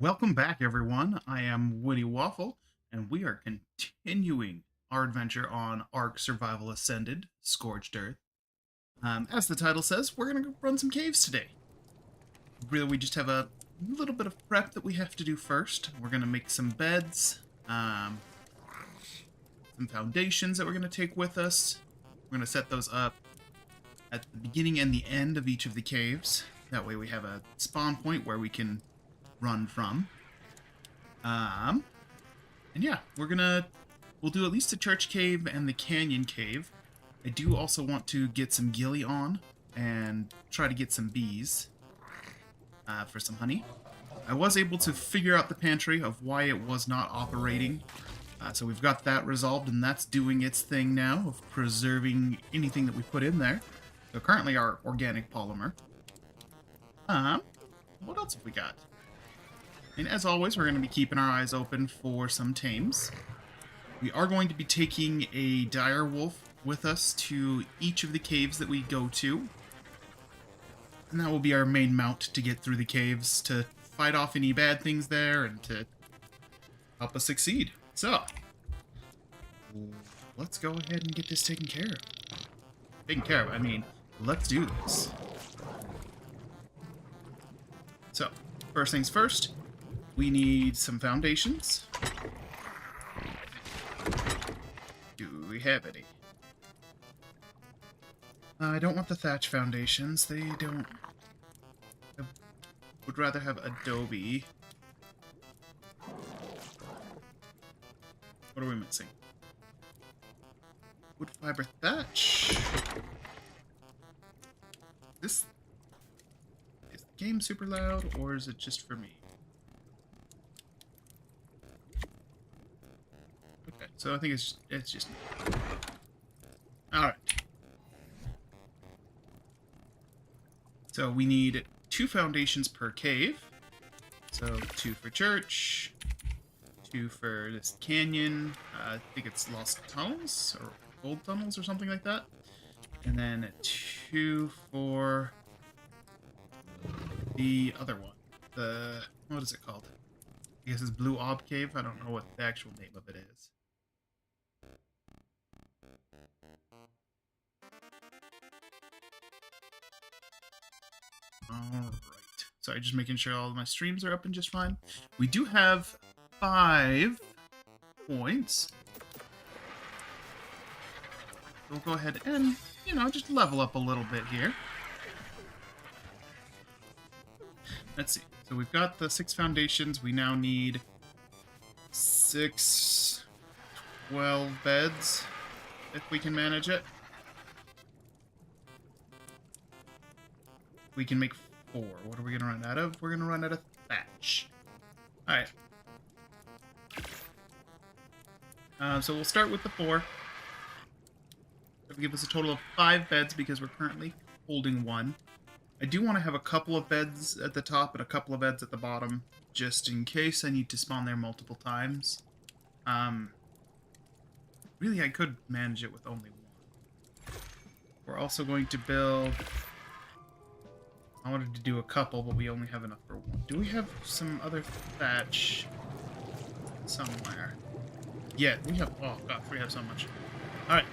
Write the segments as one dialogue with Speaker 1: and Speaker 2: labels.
Speaker 1: Welcome back, everyone. I am Woody Waffle, and we are continuing our adventure on Ark Survival Ascended, Scorched Earth. As the title says, we're going to run some caves today. Really, we just have a little bit of prep that we have to do first. We're going to make some beds, some foundations that we're going to take with us. We're going to set those up at the beginning and the end of each of the caves. That way we have a spawn point where we can run from. And yeah, we'll do at least the church cave and the canyon cave. I do also want to get some gilly on and try to get some bees for some honey. I was able to figure out the pantry of why it was not operating. So we've got that resolved, and that's doing its thing now of preserving anything that we put in there. So currently our organic polymer. What else have we got? And as always, we're going to be keeping our eyes open for some tames. We are going to be taking a dire wolf with us to each of the caves that we go to. And that will be our main mount to get through the caves, to fight off any bad things there, and to help us succeed. So, let's go ahead and get this taken care of. Taken care of, I mean, let's do this. So, first things first. We need some foundations. Do we have any? I don't want the thatch foundations. They don't... I would rather have adobe. What are we missing? Wood fiber thatch. Is the game super loud, or is it just for me? So I think it's just... Alright. So we need 2 foundations per cave. So 2 for church, 2 for this canyon. I think it's Lost Tunnels, or Old Tunnels, or something like that. And then 2 for the other one. What is it called? I guess it's Blue Ob Cave. I don't know what the actual name of it is. Alright. Sorry, just making sure all of my streams are up and just fine. We do have 5 points. We'll go ahead and, just level up a little bit here. Let's see. So we've got the 6 foundations. We now need 12 beds, if we can manage it. We can make 4. What are we going to run out of? We're going to run out of thatch. Alright. So we'll start with the 4. That'll give us a total of 5 beds because we're currently holding 1. I do want to have a couple of beds at the top and a couple of beds at the bottom, just in case I need to spawn there multiple times. Really, I could manage it with only 1. We're also going to build... I wanted to do a couple, but we only have enough for 1. Do we have some other thatch somewhere? Yeah, we have... Oh, God, we have so much. Alright.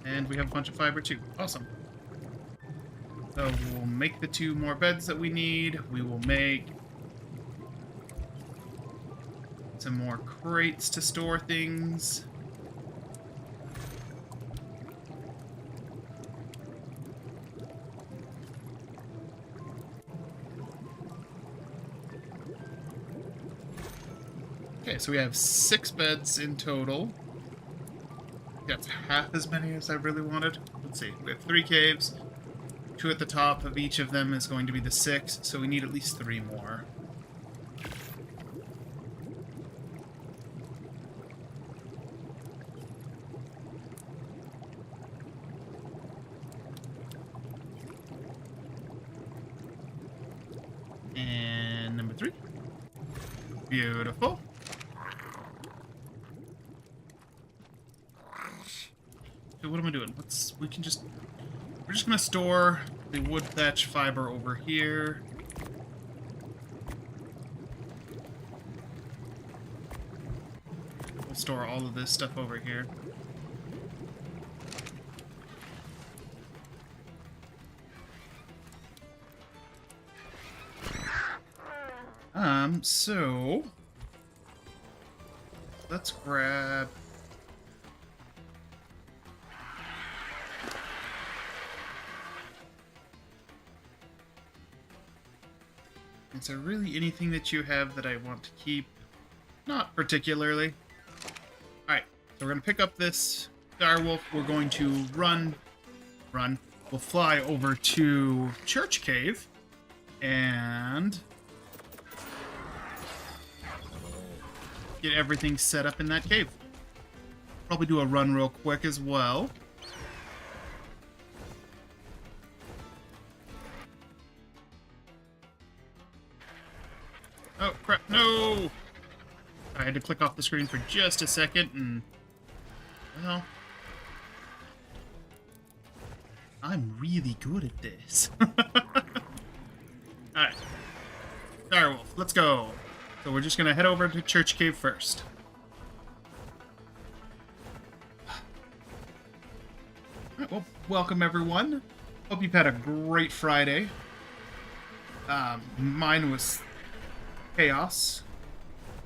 Speaker 1: And we have a bunch of fiber, too. Awesome. So we'll make the 2 more beds that we need. We will make some more crates to store things. Okay, so we have 6 beds in total. That's half as many as I really wanted. Let's see, we have 3 caves. 2 at the top of each of them is going to be the 6, so we need at least 3 more. And number 3. Beautiful. So what am I doing? We're just gonna store the wood thatch fiber over here. We'll store all of this stuff over here. So let's grab is there really anything that you have that I want to keep? Not particularly. Alright, so we're gonna pick up this direwolf. We're going to run. We'll fly over to Church Cave and get everything set up in that cave. Probably do a run real quick as well. Oh, crap, no! I had to click off the screen for just a second, and... well... I'm really good at this. Alright. Direwolf, let's go. So we're just gonna head over to Church Cave first. Alright, well, welcome everyone. Hope you've had a great Friday. Mine was chaos.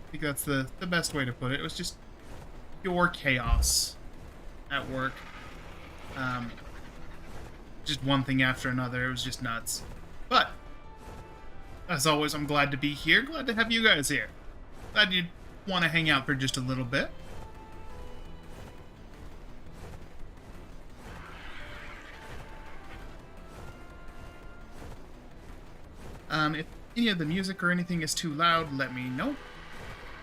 Speaker 1: I think that's the best way to put it. It was just pure chaos at work. Just one thing after another. It was just nuts. But as always, I'm glad to be here. Glad to have you guys here. Glad you want to hang out for just a little bit. If any of the music or anything is too loud, let me know.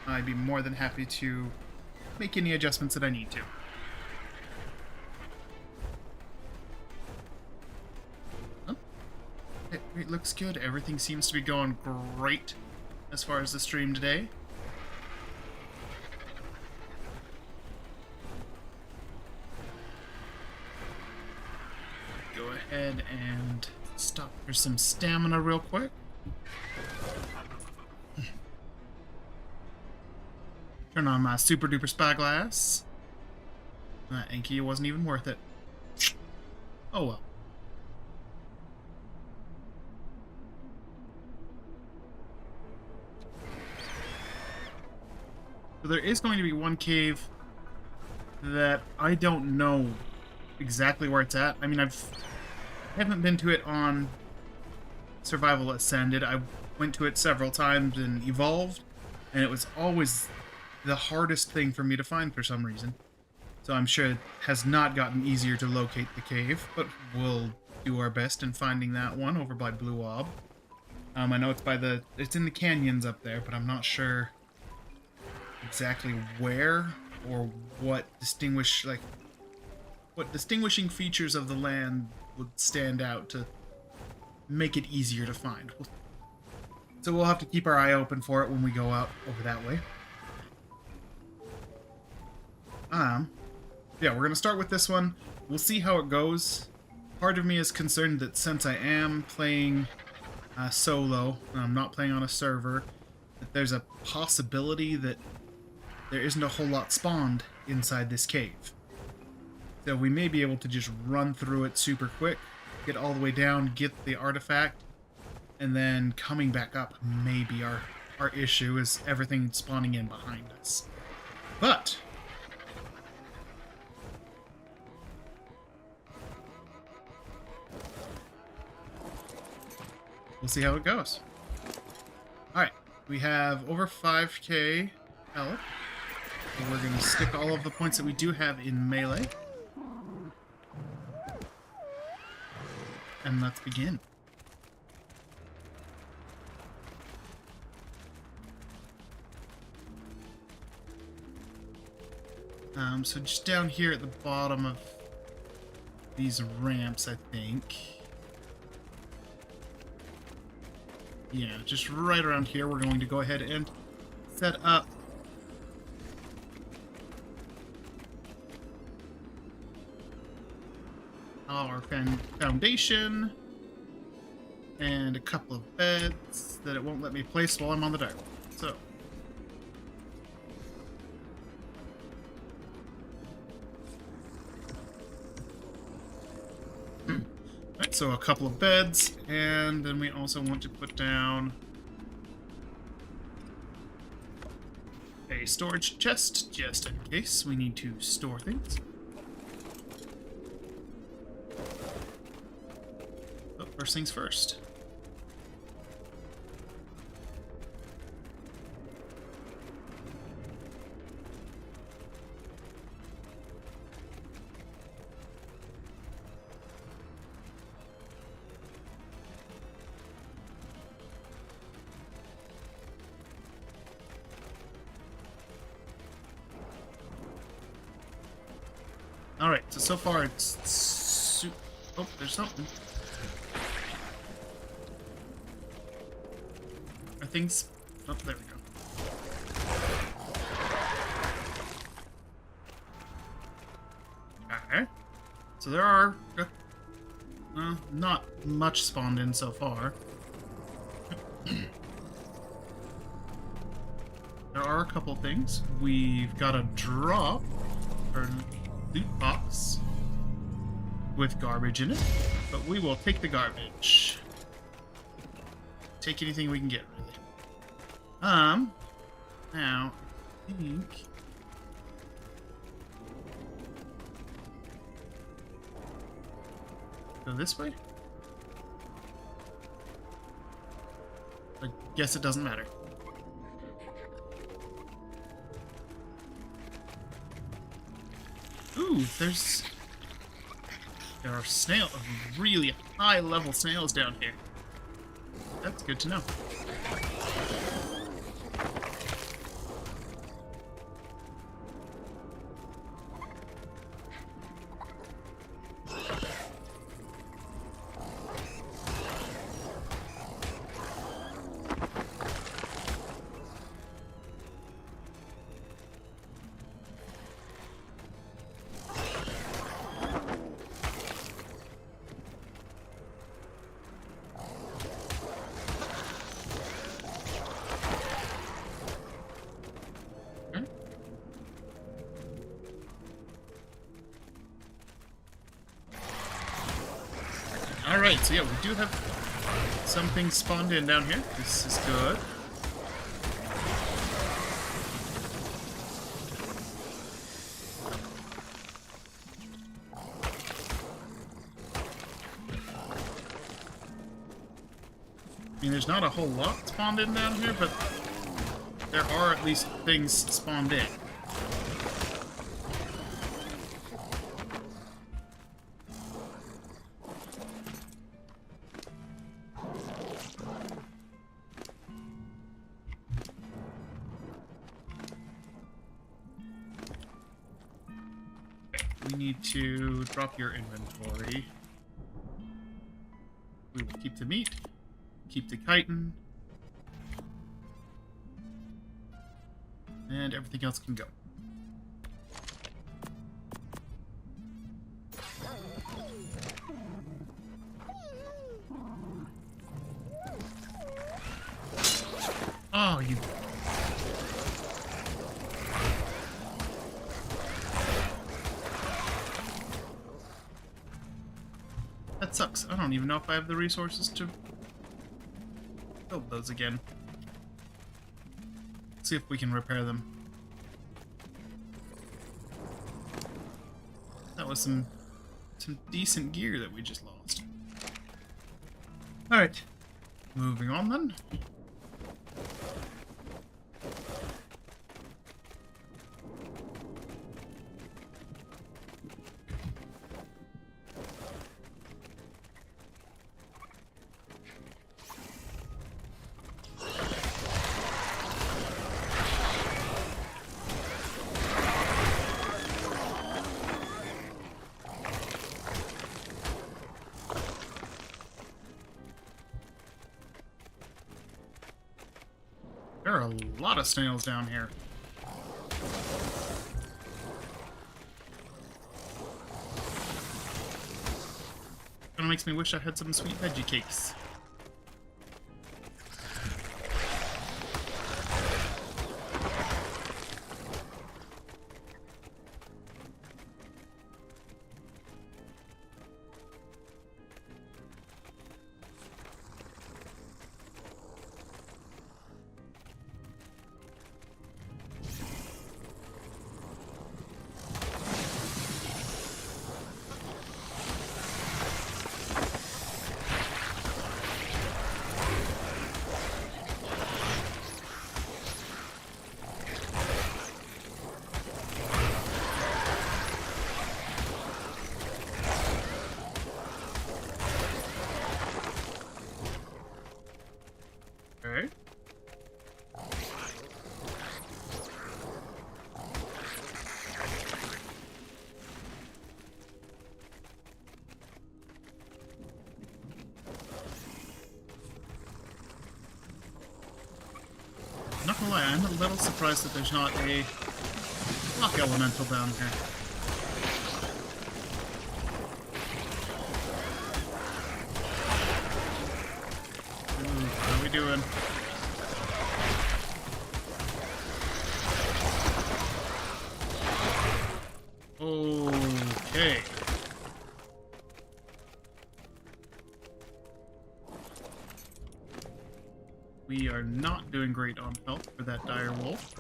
Speaker 1: I'd be more than happy to make any adjustments that I need to. It looks good. Everything seems to be going great as far as the stream today. Go ahead and stop for some stamina real quick. Turn on my super duper spyglass. That Enki wasn't even worth it. Oh well. So there is going to be one cave that I don't know exactly where it's at. I mean, I haven't been to it on Survival Ascended. I went to it several times in Evolved, and it was always the hardest thing for me to find for some reason. So I'm sure it has not gotten easier to locate the cave, but we'll do our best in finding that one over by Blue Ob. I know it's in the canyons up there, but I'm not sure exactly where or what distinguishing features of the land would stand out to make it easier to find. So we'll have to keep our eye open for it when we go out over that way. Yeah, we're gonna start with this one. We'll see how it goes. Part of me is concerned that since I am playing solo, and I'm not playing on a server, that there's a possibility that there isn't a whole lot spawned inside this cave. So we may be able to just run through it super quick, get all the way down, get the artifact, and then coming back up may be our issue, is everything spawning in behind us. But we'll see how it goes. Alright, we have over 5k health. And we're going to stick all of the points that we do have in melee. And let's begin. So just down here at the bottom of these ramps, I think. Yeah, just right around here, we're going to go ahead and set up our foundation. And a couple of beds that it won't let me place while I'm on the dive. So. Right, so a couple of beds, and then we also want to put down a storage chest, just in case we need to store things. But first things first. Alright, so far it's... Oh, there's something. Are things... Oh, there we go. Okay. So there are... not much spawned in so far. There are a couple things. We've got a drop... Or loot box with garbage in it, but we will take the garbage. Take anything we can get, really. Now, I think... Go this way? I guess it doesn't matter. Ooh, there are really high-level snails down here. That's good to know. Alright, so yeah, we do have something spawned in down here. This is good. I mean, there's not a whole lot spawned in down here, but there are at least things spawned in. We need to drop your inventory. We will keep the meat, keep the chitin, and everything else can go. Oh, you... That sucks. I don't even know if I have the resources to build those again. Let's see if we can repair them. That was some decent gear that we just lost. Alright. Moving on then. There are a lot of snails down here. Kinda makes me wish I had some sweet veggie cakes. not gonna lie, I'm a little surprised that there's not a rock elemental down here. Ooh, how are we doing? Okay. We are not doing great on health for that dire wolf.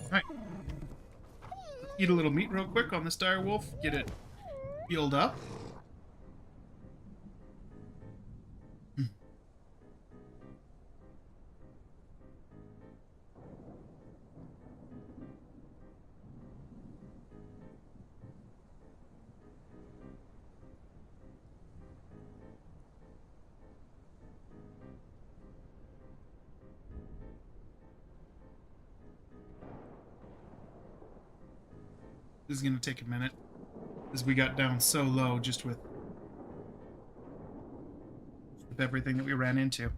Speaker 1: Alright. Eat a little meat real quick on this dire wolf. Get it healed up. This is going to take a minute, because we got down so low just with everything that we ran into.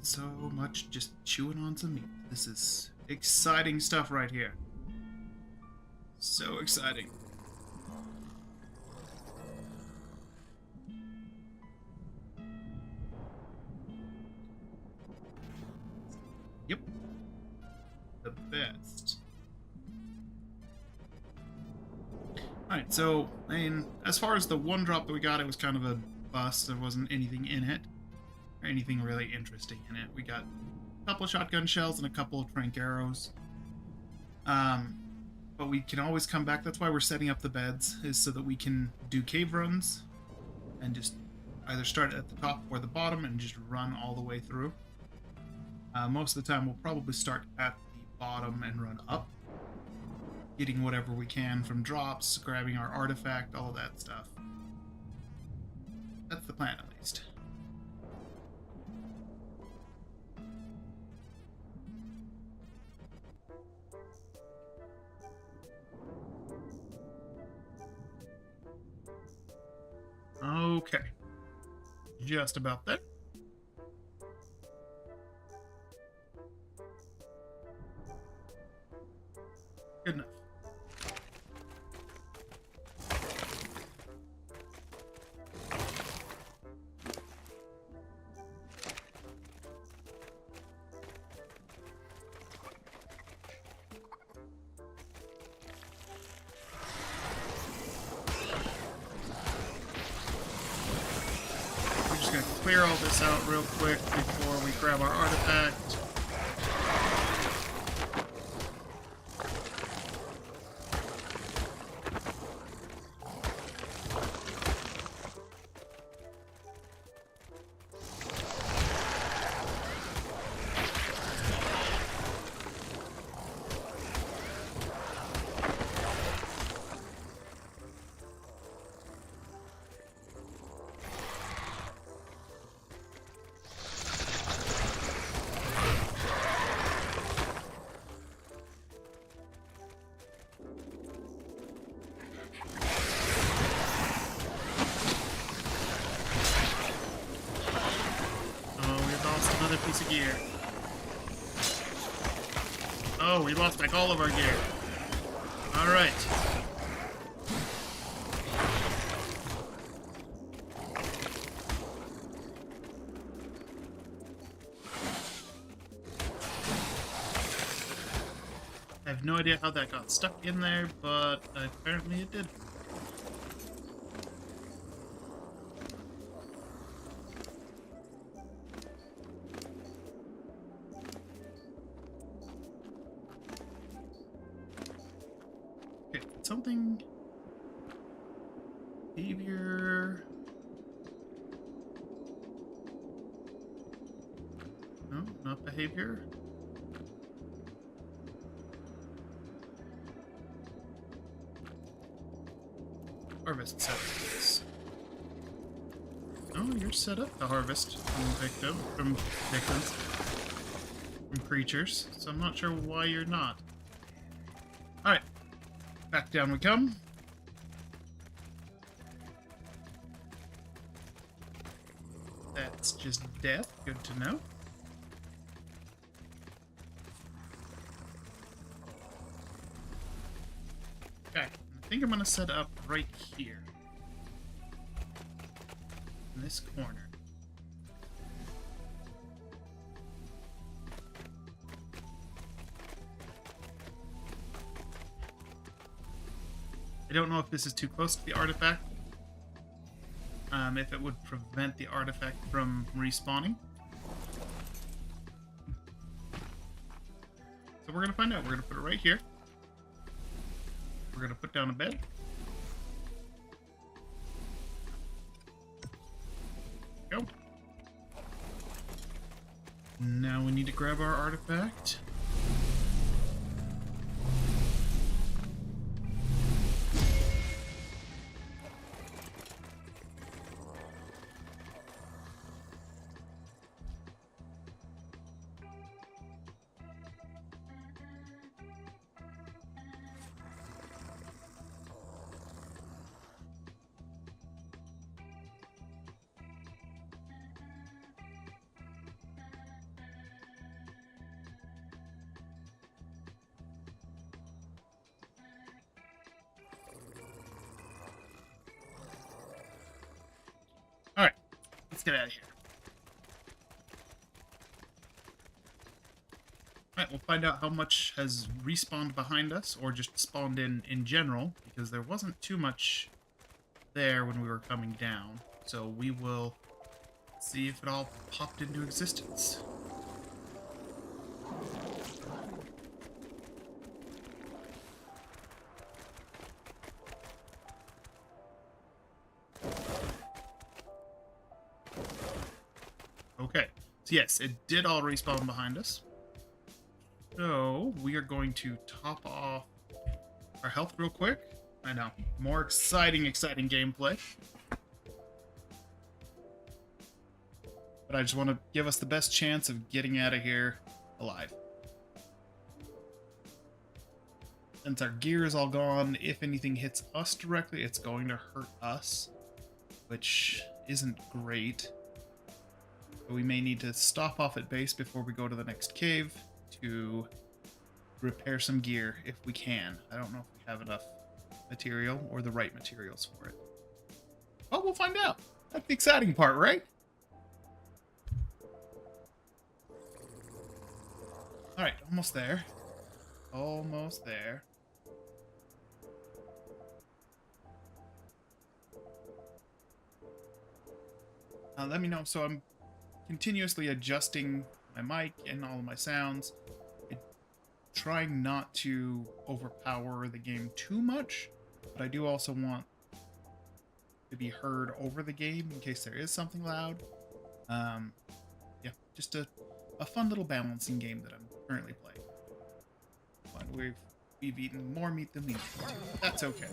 Speaker 1: So much just chewing on some meat. This is exciting stuff right here. So exciting. Yep. The best. Alright, so, I mean, as far as the one drop that we got, it was kind of a bust. There wasn't anything in it. Or anything really interesting in it. We got a couple of shotgun shells and a couple of trank arrows. But we can always come back. That's why we're setting up the beds, is so that we can do cave runs and just either start at the top or the bottom and just run all the way through. Most of the time we'll probably start at the bottom and run up, getting whatever we can from drops, grabbing our artifact, all of that stuff. That's the plan, at least. Okay. Just about there. Good enough. Clear all this out real quick before we grab our artifact. Piece of gear. Oh, we lost like all of our gear. Alright. I have no idea how that got stuck in there, but apparently it did. something? Behavior. No, not behavior. Harvest settings. Oh, you're set up to harvest from victims, from creatures. So I'm not sure why you're not. All right, back down we come. That's just death. Good to know. Okay, I think I'm gonna set up right here. In this corner. I don't know if this is too close to the artifact. If it would prevent the artifact from respawning. So we're gonna find out. We're gonna put it right here. We're gonna put down a bed. Go. Now we need to grab our artifact. Alright, let's get out of here. Alright, we'll find out how much has respawned behind us, or just spawned in general, because there wasn't too much there when we were coming down. So we will see if it all popped into existence. Okay, so yes, it did all respawn behind us. So we are going to top off our health real quick. I know, more exciting gameplay. But I just want to give us the best chance of getting out of here alive. Since our gear is all gone, if anything hits us directly, it's going to hurt us, which isn't great. We may need to stop off at base before we go to the next cave to repair some gear if we can. I don't know if we have enough material or the right materials for it. Well, we'll find out. That's the exciting part, right? Alright, almost there. Almost there. Let me know. So I'm continuously adjusting my mic and all of my sounds, trying not to overpower the game too much, but I do also want to be heard over the game in case there is something loud. Yeah, just a fun little balancing game that I'm currently playing. But we've eaten more meat than we need to. That's okay.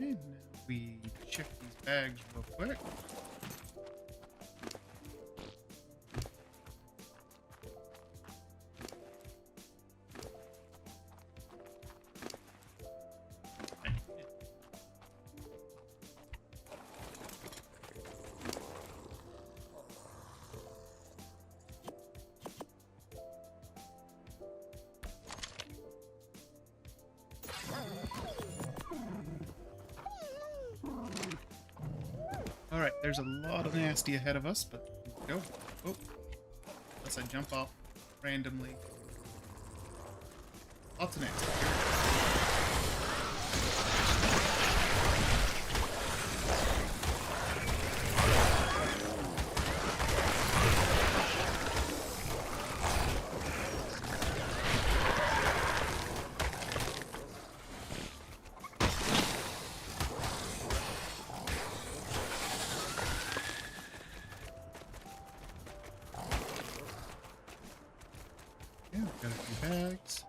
Speaker 1: Okay, now we check these bags real quick. there's a lot of nasty ahead of us, but go. Oh, unless I jump off randomly. Lots of nasty. Yeah, got a few bags.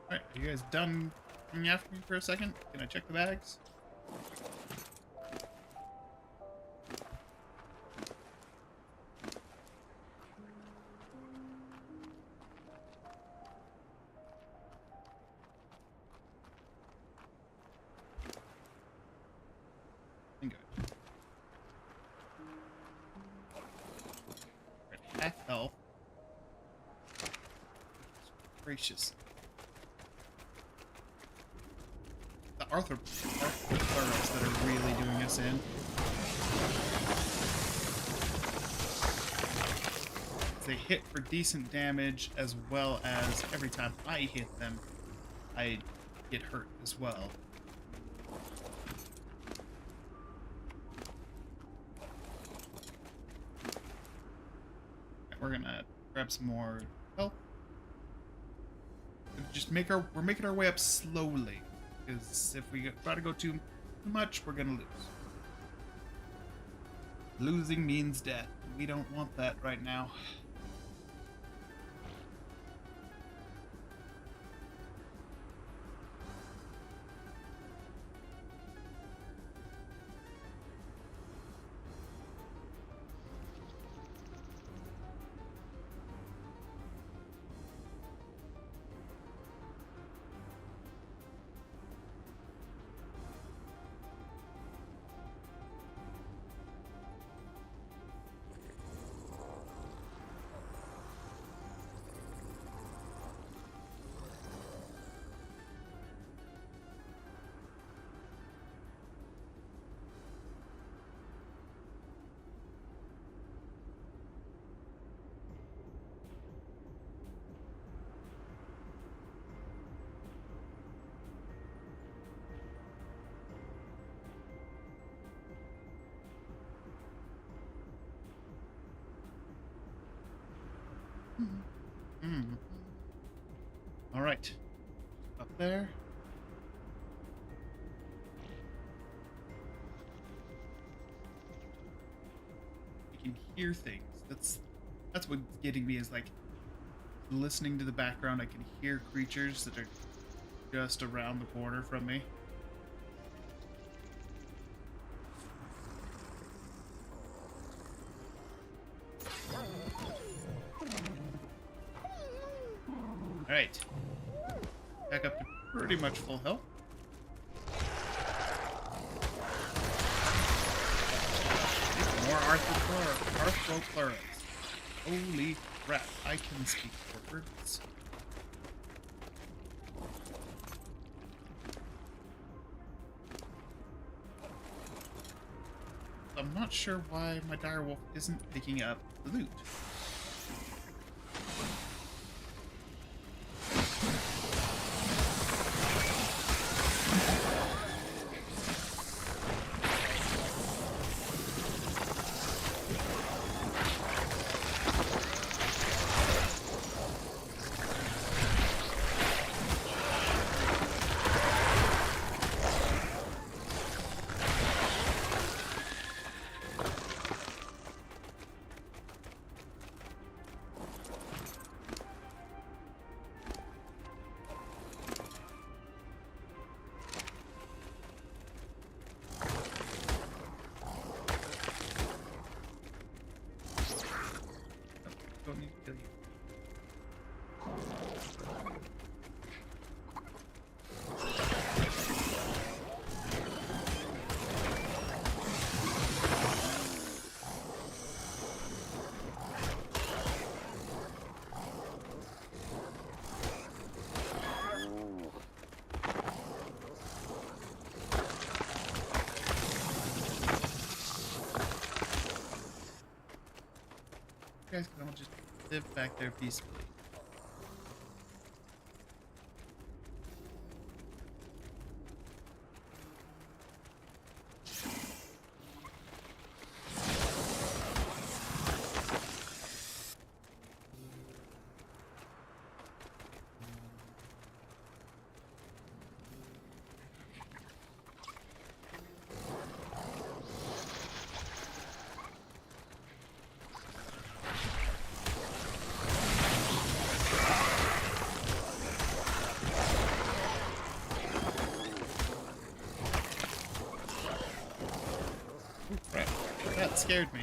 Speaker 1: Alright, are you guys done coming after me for a second? Can I check the bags? Good. We're at half health. Gracious. The arthropods that are really doing us in. They hit for decent damage, as well as every time I hit them, I get hurt as well. We're gonna grab some more health. Just we're making our way up slowly, because if we try to go too much, we're gonna lose. Losing means death. We don't want that right now. All right, up there. You can hear things. That's what's getting me, is like listening to the background. I can hear creatures that are just around the corner from me. Alright. Back up to pretty much full health. More arthropods. Holy crap, I can speak words. I'm not sure why my direwolf isn't picking up the loot. live back there peacefully. Crap. That scared me.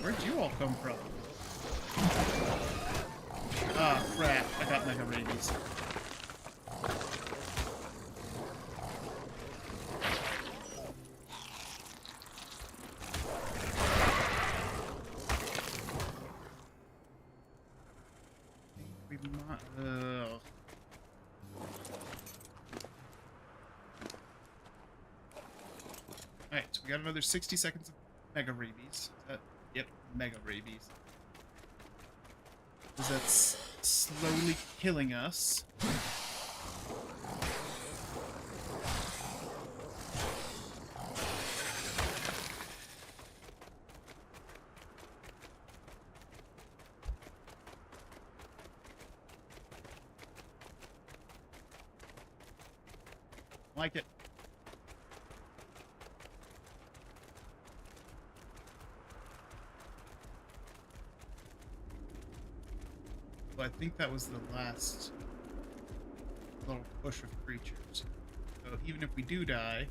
Speaker 1: Where'd you all come from? Ah, crap. I got mega rabies. We might... Alright, so we got another 60 seconds of mega rabies. Yep, mega rabies. Because that's slowly killing us. Like it. I think that was the last little push of creatures. So even if we do die,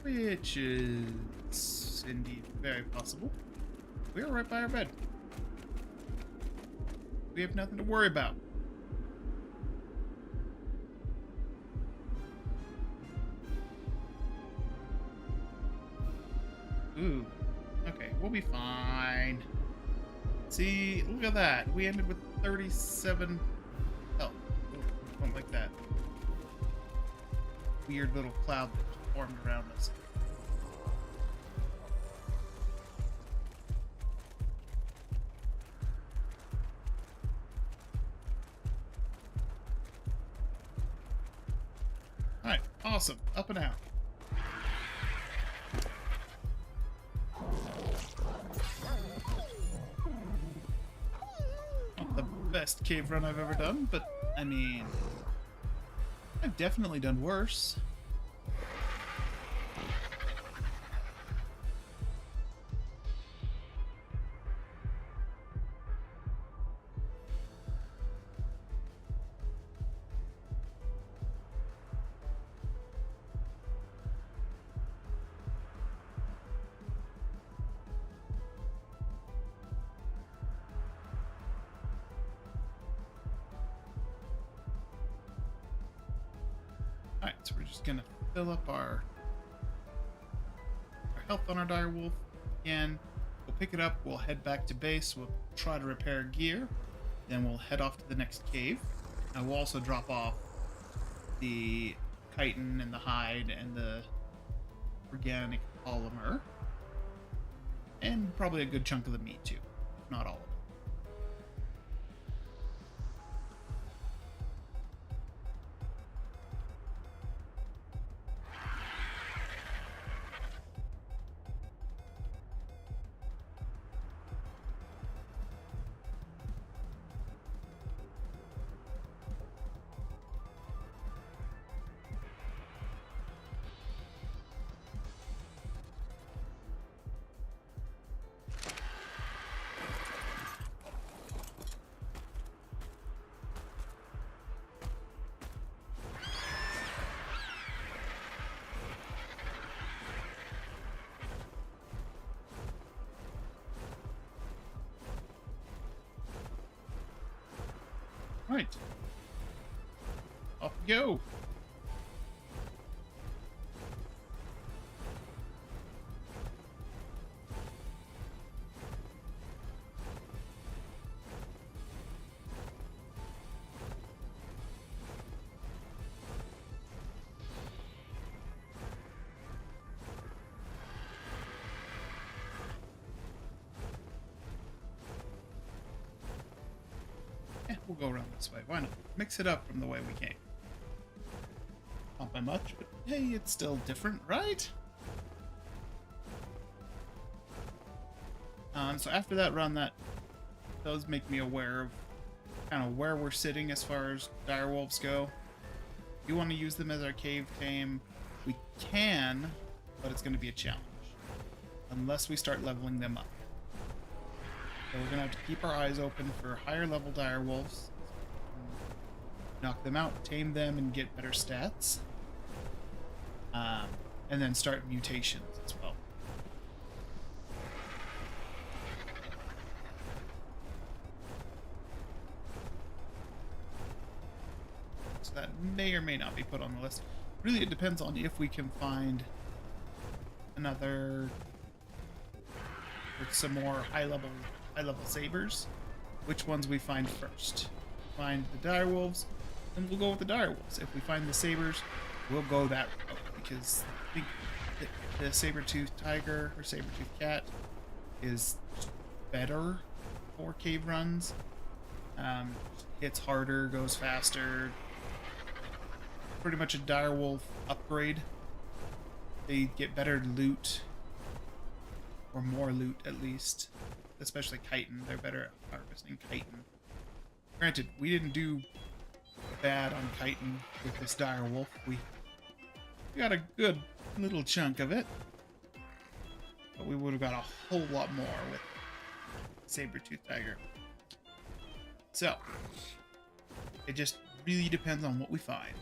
Speaker 1: which is indeed very possible, we're right by our bed. We have nothing to worry about. Ooh. Okay, we'll be fine. See, look at that. We ended with 37 health. Ooh, something like that. Weird little cloud that just formed around us. Alright, awesome. Up and out. Best cave run I've ever done, but I mean, I've definitely done worse. Alright, so we're just gonna fill up our health on our dire wolf again. We'll pick it up, we'll head back to base, we'll try to repair gear, then we'll head off to the next cave. And we'll also drop off the chitin and the hide and the organic polymer. And probably a good chunk of the meat too, not all of it. Right. Off we go. we'll go around this way. Why not? Mix it up from the way we came. Not by much, but hey, it's still different, right? So after that run, that does make me aware of kind of where we're sitting as far as direwolves go. If you want to use them as our cave tame, we can, but it's going to be a challenge. Unless we start leveling them up. So we're going to have to keep our eyes open for higher level direwolves. Knock them out, tame them, and get better stats. And then start mutations as well. So that may or may not be put on the list. Really, it depends on if we can find another or some more high level sabers. Which ones we find first? Find the direwolves, then we'll go with the direwolves. If we find the sabers, we'll go that route because I think the saber-toothed tiger or saber-toothed cat is better for cave runs. Hits harder, goes faster. Pretty much a direwolf upgrade. They get better loot, or more loot at least. Especially chitin, they're better at harvesting chitin. Granted, we didn't do bad on chitin with this direwolf. We got a good little chunk of it, but we would have got a whole lot more with saber-toothed tiger. So it just really depends on what we find.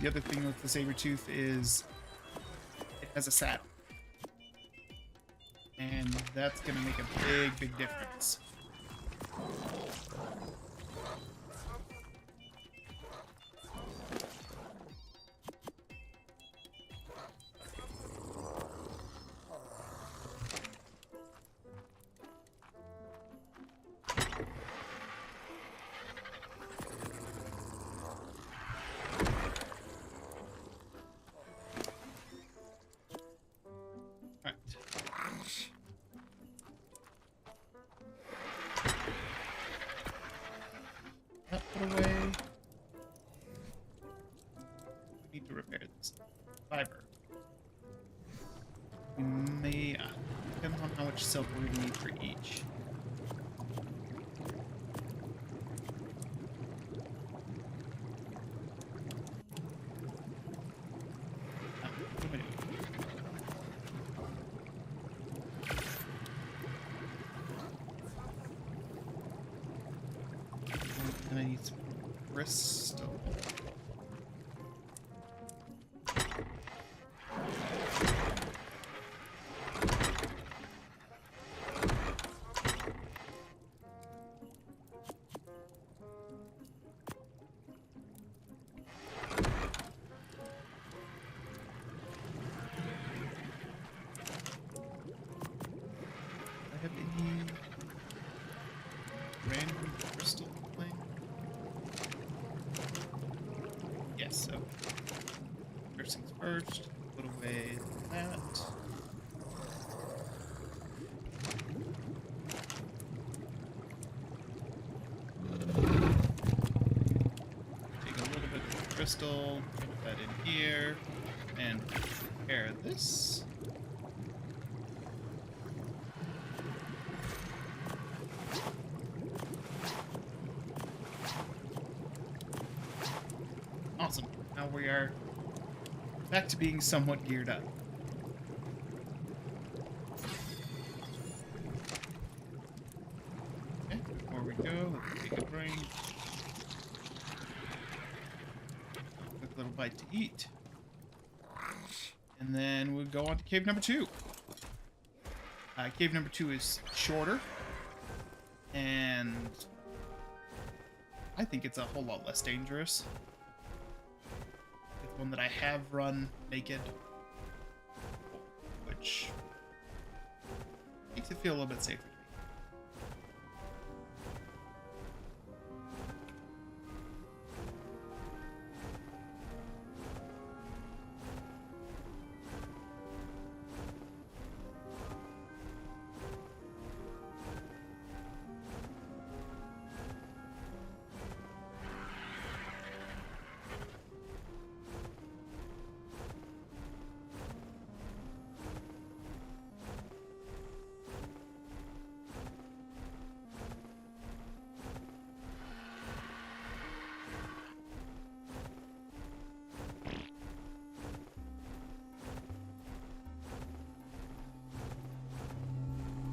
Speaker 1: The other thing with the saber-tooth is it has a saddle. And that's going to make a big difference. Away. We need to repair this fiber. We may depends on how much silk we need for each. What am I doing? And I need some crystal. Do I have any random crystal thing? Yes, so first things first, put away that. Take a little bit of crystal, put that in here, and repair this. Awesome. Now we are back to being somewhat geared up. Okay, before we go, let's take a break. Quick little bite to eat. And then we'll go on to cave number 2. Cave number 2 is shorter. And I think it's a whole lot less dangerous. One that I have run naked, which makes it feel a little bit safer to me.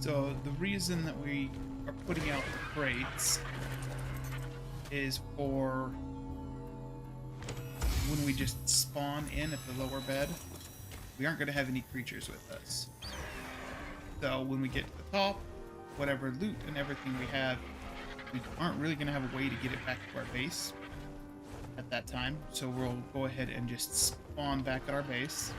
Speaker 1: So the reason that we are putting out the crates is for when we just spawn in at the lower bed, we aren't going to have any creatures with us. So when we get to the top, whatever loot and everything we have, we aren't really going to have a way to get it back to our base at that time. So we'll go ahead and just spawn back at our base.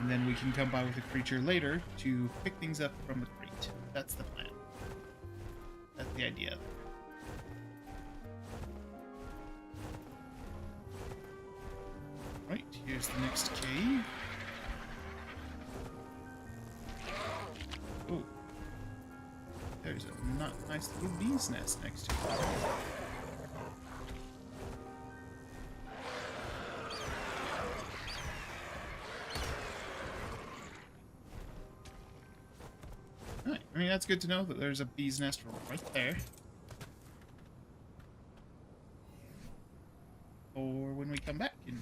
Speaker 1: And then we can come by with a creature later to pick things up from the crate. That's the plan. That's the idea. Right, here's the next cave. Oh, there's a nice little bee's nest next to it. Right, I mean, that's good to know that there's a bee's nest right there. Or when we come back in.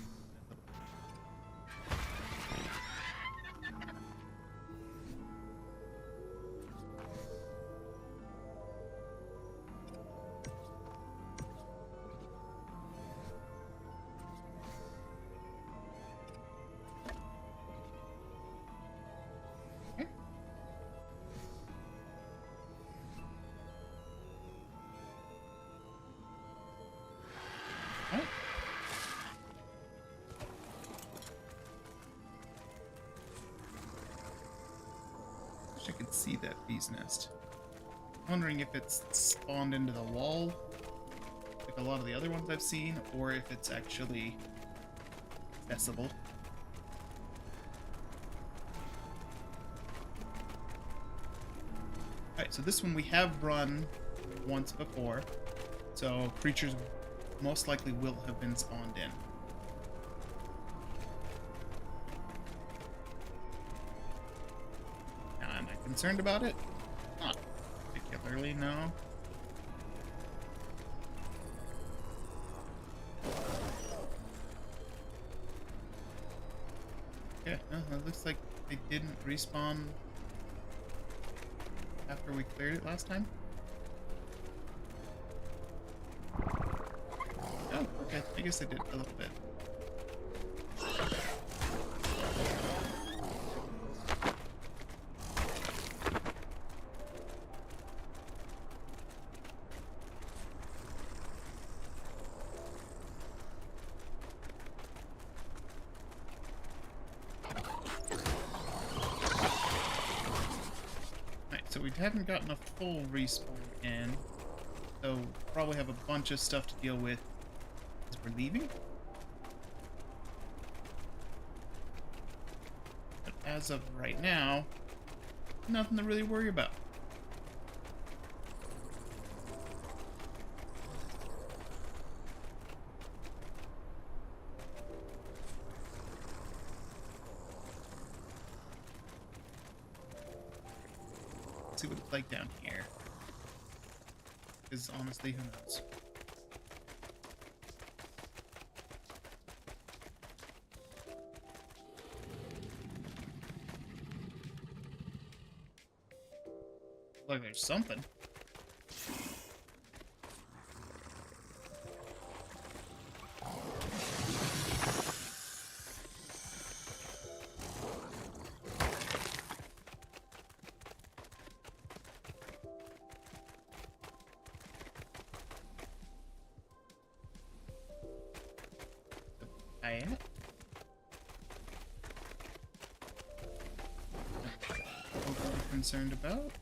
Speaker 1: I could see that bee's nest. I'm wondering if it's spawned into the wall, like a lot of the other ones I've seen, or if it's actually accessible. Alright, so this one we have run once before, so creatures most likely will have been spawned in. Concerned about it? Not particularly, no. Yeah, no, it looks like they didn't respawn after we cleared it last time. Oh, okay, I guess they did a little bit. So we haven't gotten a full respawn in, so we'll probably have a bunch of stuff to deal with as we're leaving. But as of right now, nothing to really worry about. See what it's like down here. Because honestly, who knows? Like there's something. I am. What I'm concerned about.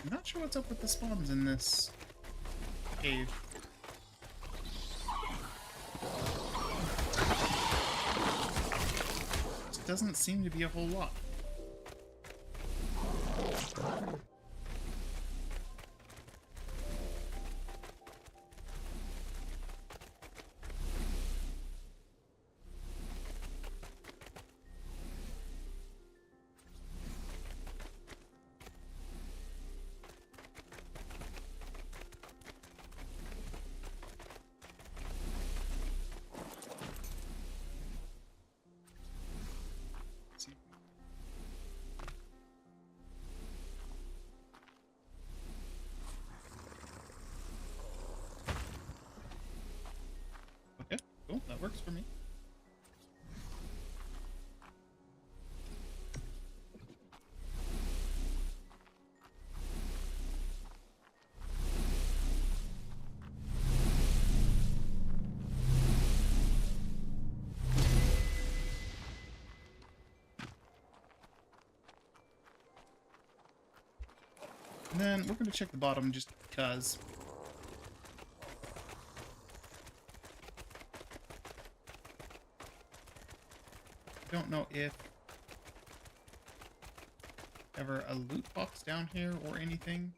Speaker 1: I'm not sure what's up with the spawns in this cave. It doesn't seem to be a whole lot. works for me. And then we're going to check the bottom just because. I don't know if ever a loot box down here or anything.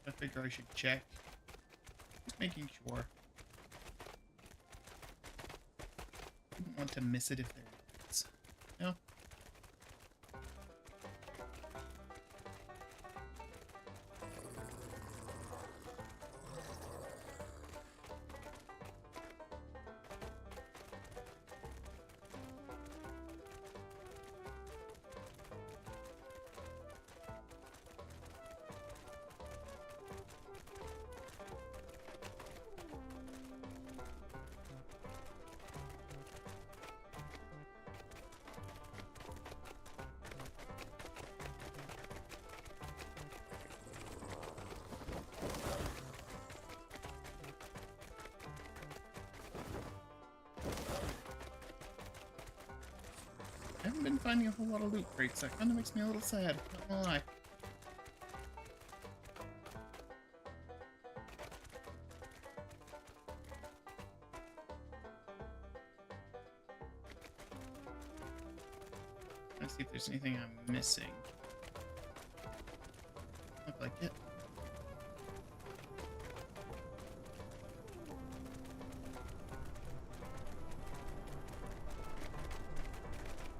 Speaker 1: I figure I should check. Just making sure. Wouldn't want to miss it if there is. No? I haven't been finding a whole lot of loot crates. That kind of makes me a little sad. Not gonna lie. Let's see if there's anything I'm missing. Look like it.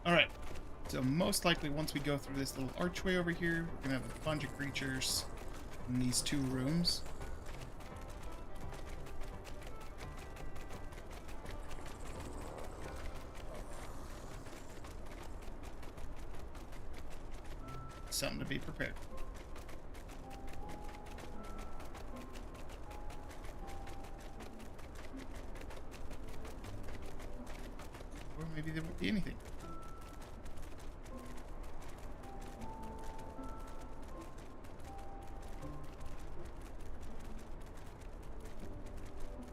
Speaker 1: Alright, so most likely once we go through this little archway over here, we're going to have a bunch of creatures in these two rooms. Something to be prepared for. Or maybe there won't be anything.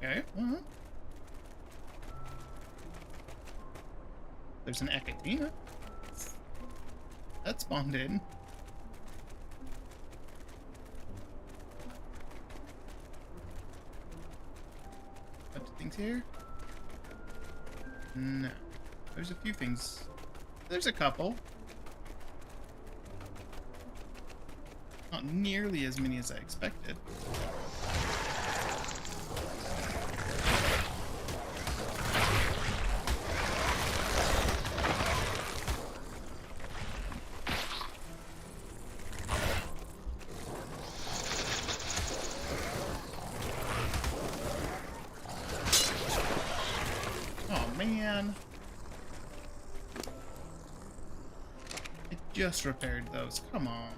Speaker 1: Okay. There's an Echatina. That spawned in. Bunch of things here. No. There's a few things. There's a couple. Not nearly as many as I expected. Man, I just repaired those. Come on.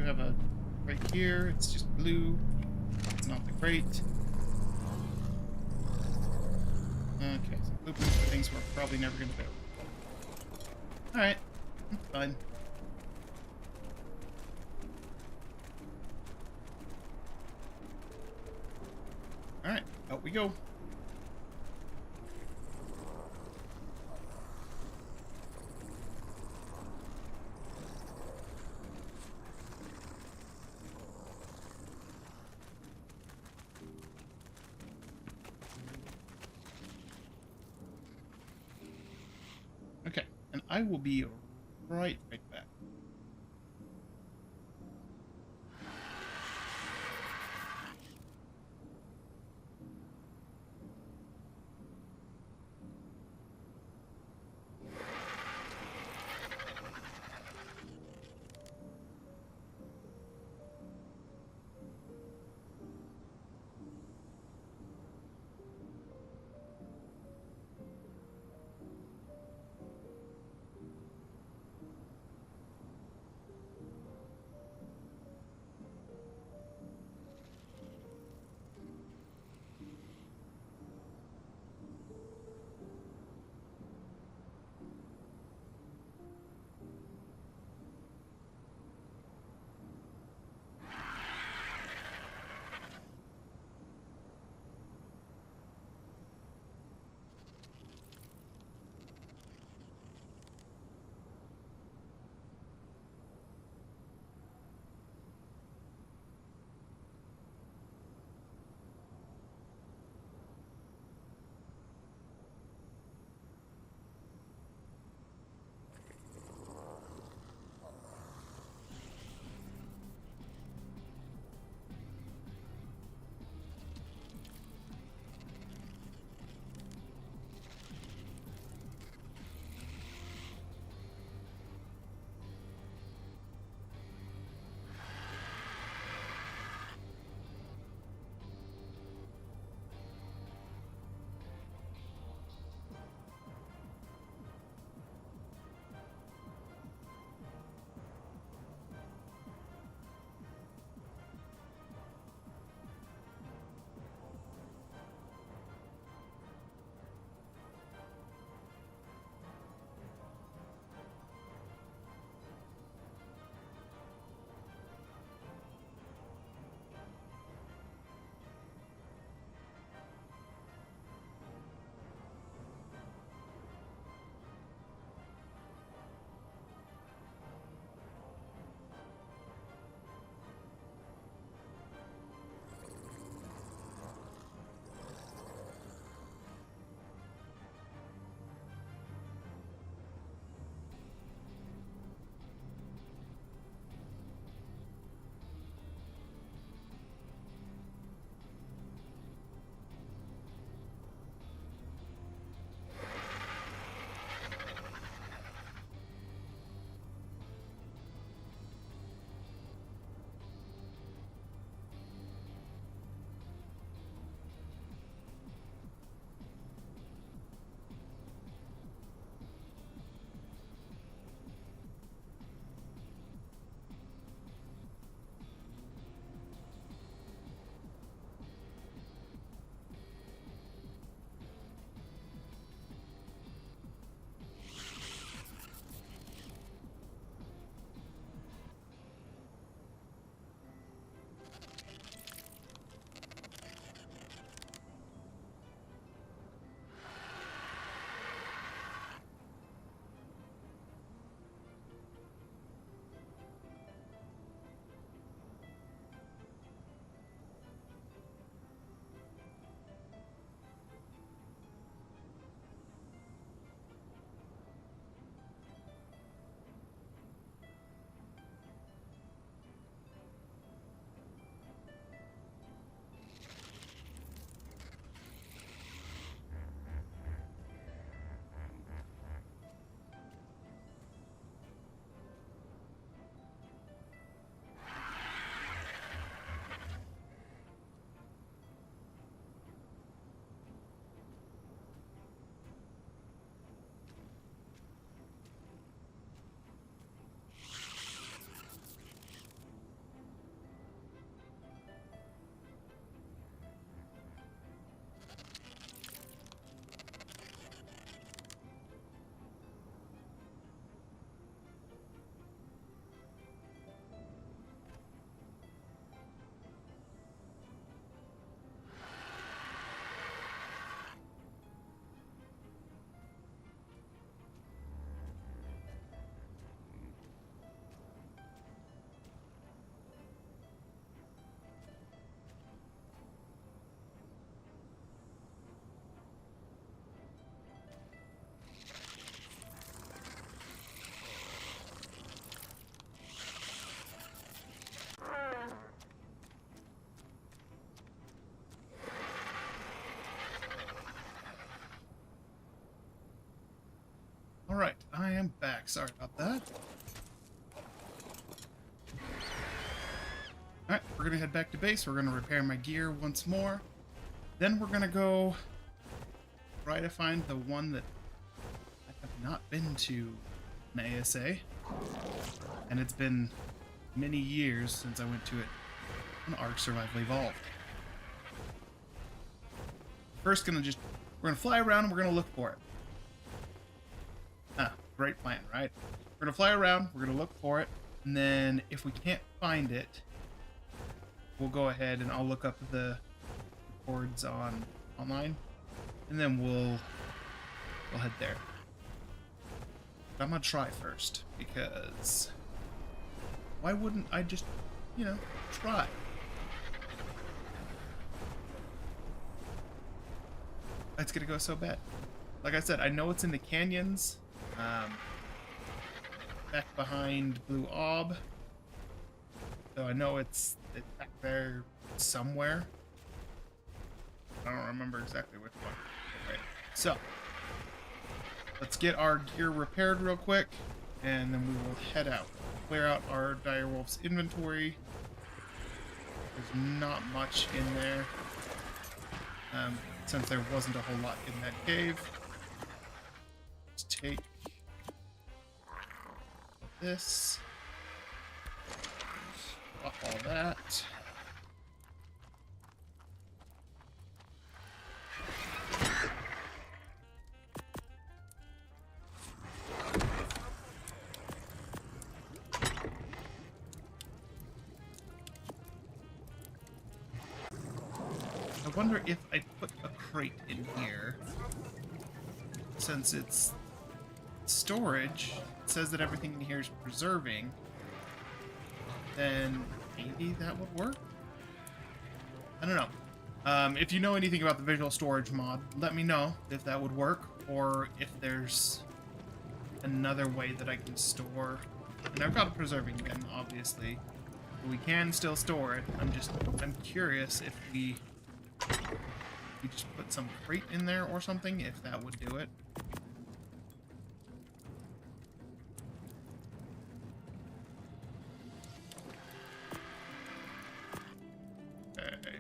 Speaker 1: Have a right here. It's just blue. It's not the crate. Okay, so blueprints for things we're probably never going to build. Alright, that's fine. Alright, out we go. Okay, and I will be right back. Alright, I am back. Sorry about that. Alright, we're gonna head back to base. We're gonna repair my gear once more. Then we're gonna go try to find the one that I have not been to in ASA. And it's been many years since I went to it on Ark Survival Evolved. First, we're gonna fly around and we're gonna look for it. Great plan, right? We're gonna fly around, we're gonna look for it, and then if we can't find it, we'll go ahead and I'll look up the records online, and then we'll head there. But I'm gonna try first, because why wouldn't I just, try? It's gonna go so bad. Like I said, I know it's in the canyons, back behind Blue Ob. So I know it's back there somewhere. I don't remember exactly which one. Okay, so let's get our gear repaired real quick, and then we will head out. Clear out our direwolf's inventory. There's not much in there, since there wasn't a whole lot in that cave. Let's take this. Swap all that. I wonder if I put a crate in here, since it's storage, it says that everything in here is preserving, then maybe that would work? I don't know. If you know anything about the visual storage mod, let me know if that would work, or if there's another way that I can store. And I've got a preserving bin, obviously. But we can still store it. I'm curious if we just put some crate in there or something, if that would do it. Okay.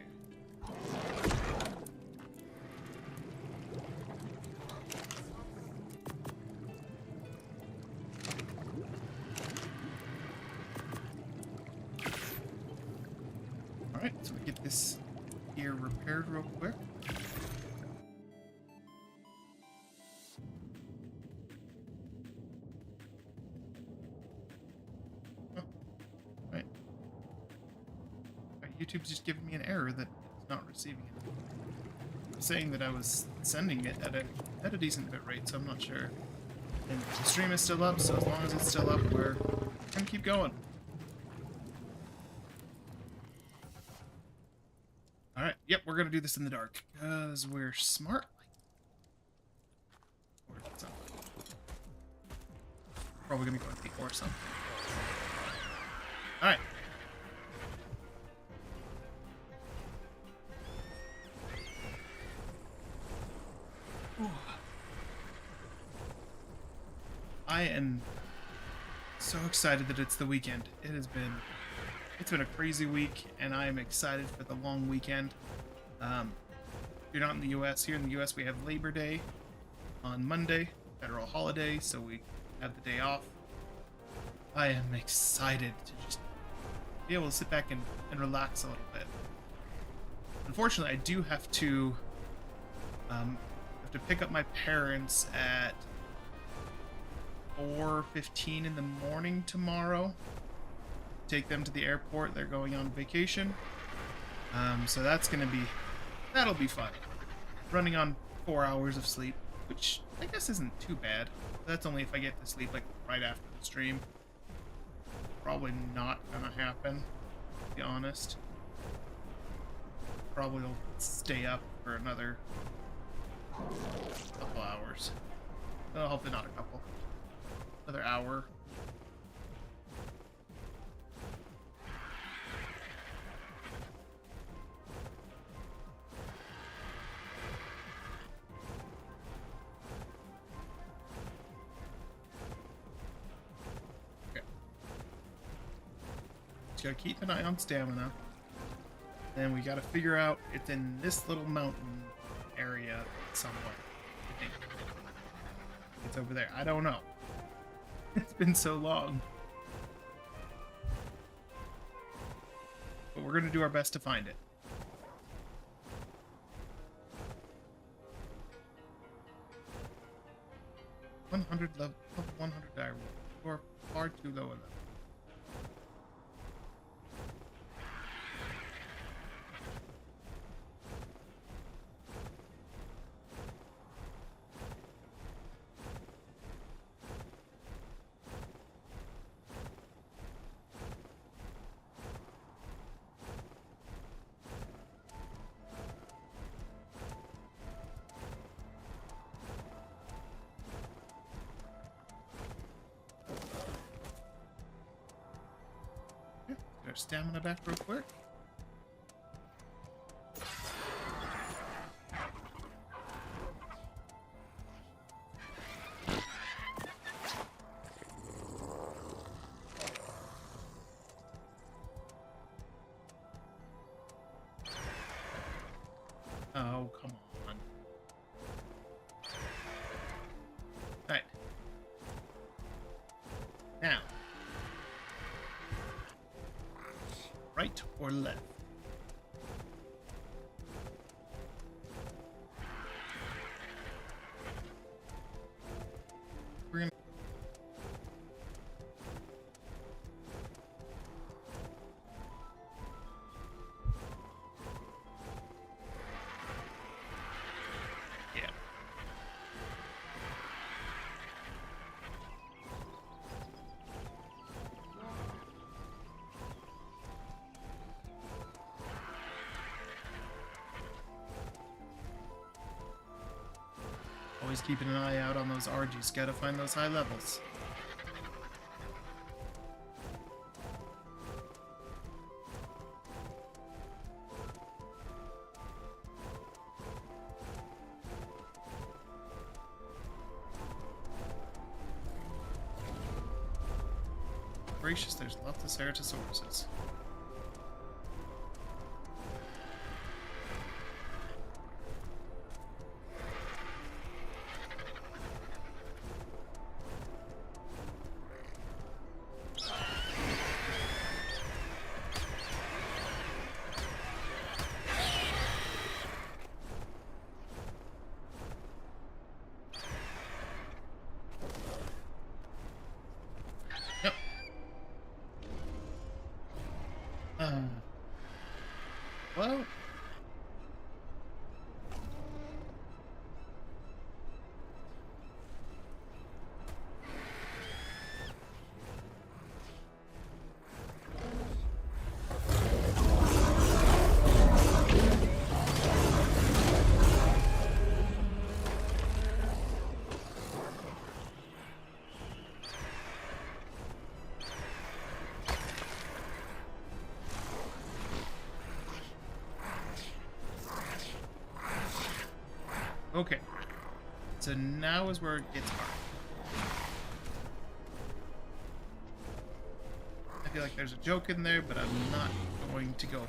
Speaker 1: Alright, so we get this gear repaired real quick. YouTube's just giving me an error that it's not receiving it. I'm saying that I was sending it at a decent bit rate, so I'm not sure. And the stream is still up, so as long as it's still up, we're gonna keep going. Alright, yep, we're gonna do this in the dark, because we're smart. Probably gonna go with the or something. Alright. I am so excited that it's the weekend. It's been a crazy week, and I am excited for the long weekend. If you're not in the US, here in the US we have Labor Day on Monday, federal holiday, so we have the day off. I am excited to just be able to sit back and relax a little bit. Unfortunately, I do have to pick up my parents at 4:15 in the morning tomorrow. Take them to the airport. They're going on vacation. So that'll be fun. Running on 4 hours of sleep, which I guess isn't too bad. That's only if I get to sleep like right after the stream. Probably not gonna happen, to be honest. Probably will stay up for another couple hours. Well, hopefully not a couple. Another hour. gotta keep an eye on stamina. Then we gotta figure out it's in this little mountain area somewhere. I think it's over there. I don't know. It's been so long. But we're gonna do our best to find it. Level 100 dire wolf. You are far too low a level. Our stamina back real quick. Oh, come on. All right. Now. Right or left? We're gonna... Yeah. Always keeping an eye out on those RGs. Gotta find those high levels. Gracious, there's lots of Ceratosauruses. Well... Okay, so now is where it gets hard. I feel like there's a joke in there, but I'm not going to go for it.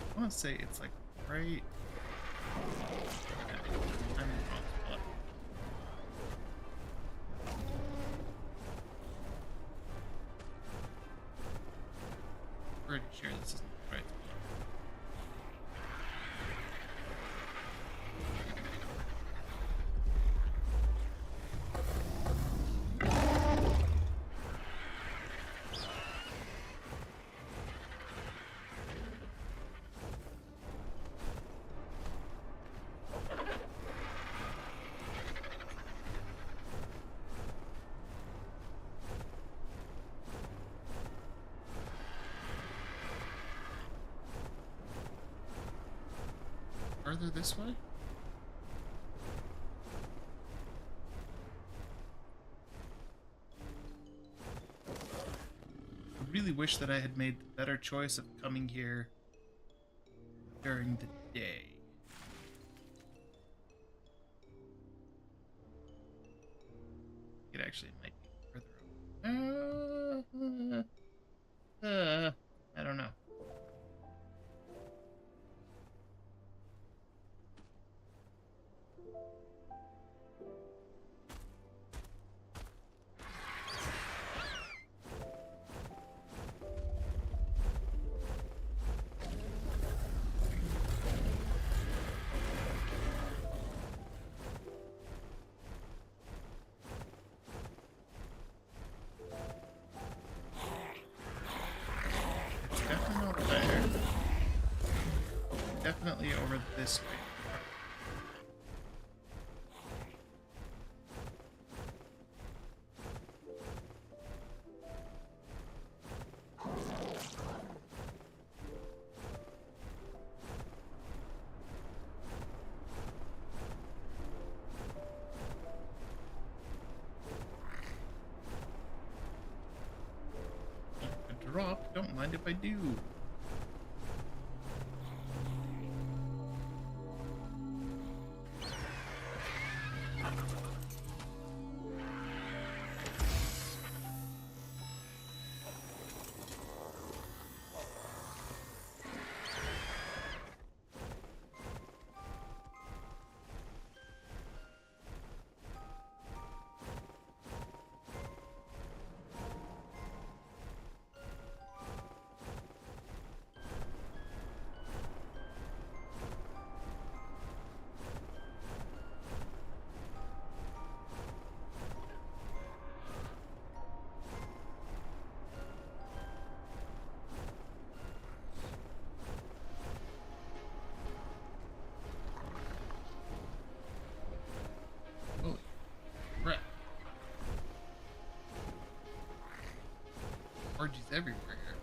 Speaker 1: I want to say it's like right. Yeah, I'm in the wrong spot. Pretty sure this isn't the right spot. Further this way? really wish that I had made the better choice of coming here during the day. It actually might be further over. I don't know. Definitely not there. Definitely over this way. A drop. Don't mind if I do. Holy crap. Orgies everywhere here.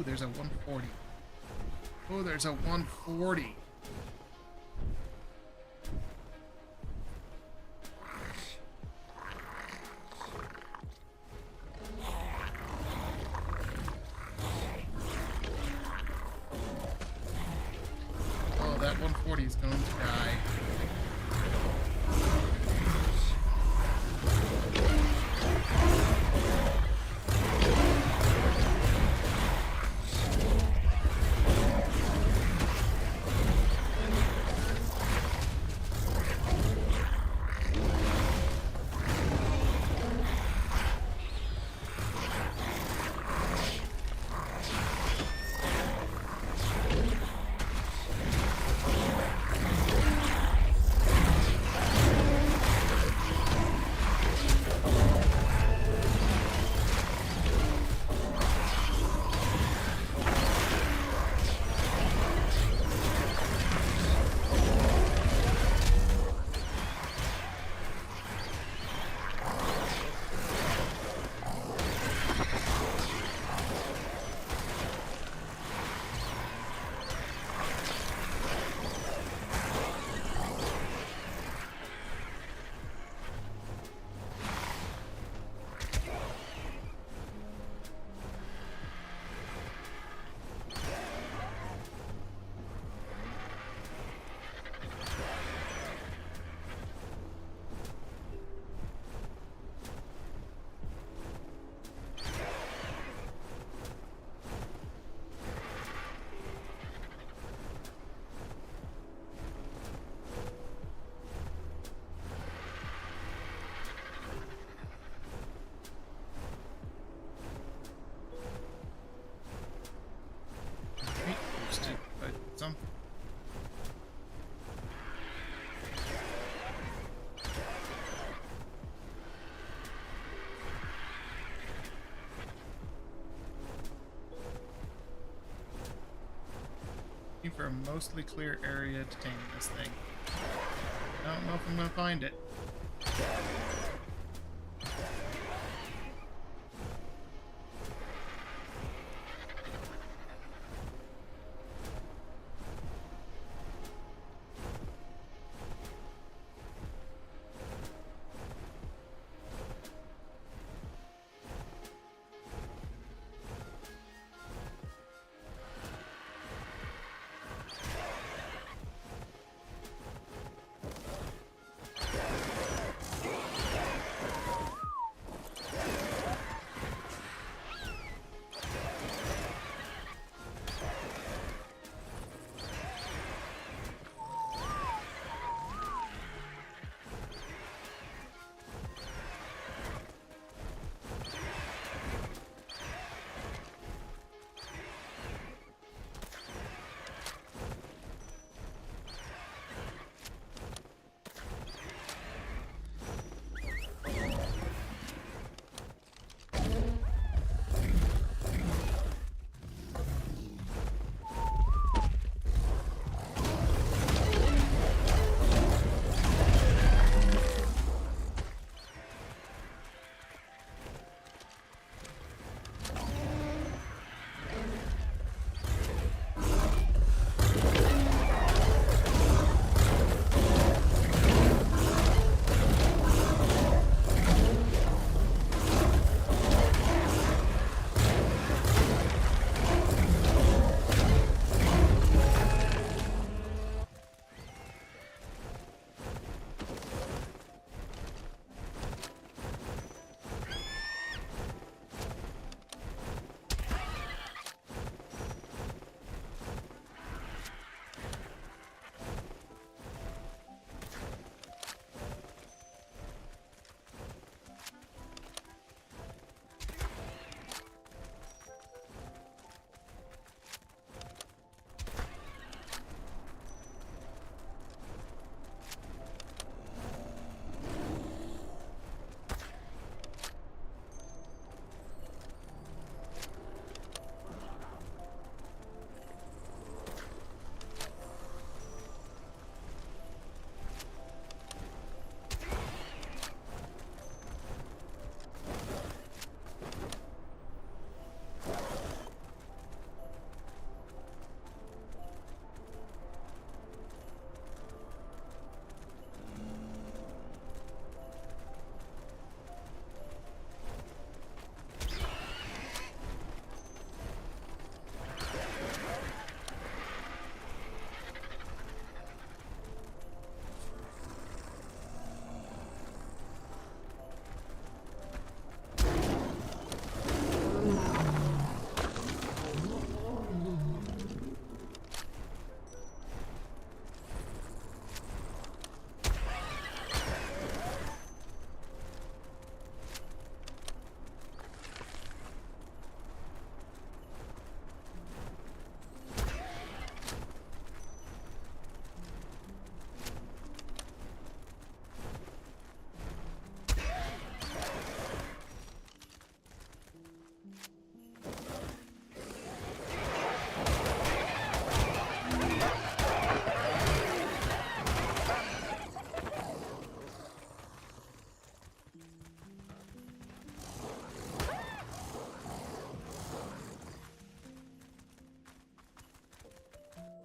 Speaker 1: Ooh, there's a 140. Oh, there's a 140. Oh, that 140 is going to die. Something. Looking for a mostly clear area to tame this thing. I don't know if I'm gonna find it.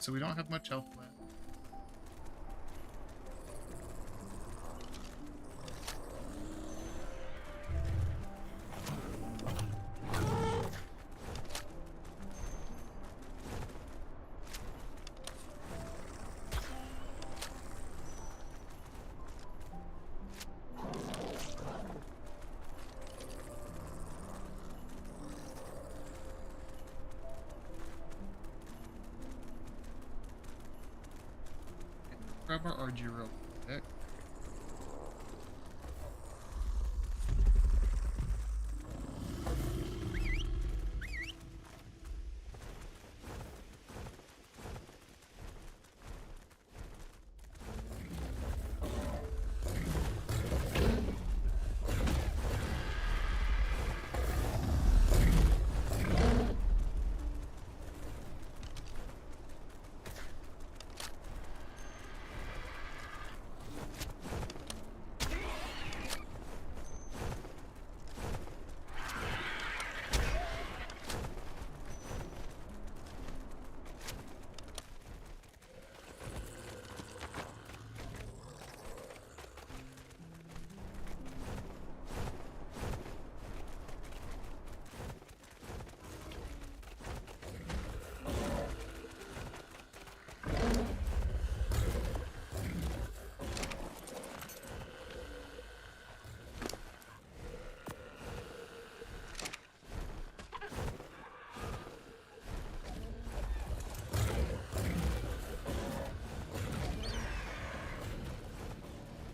Speaker 1: so we don't have much health left. Grab our RG real quick.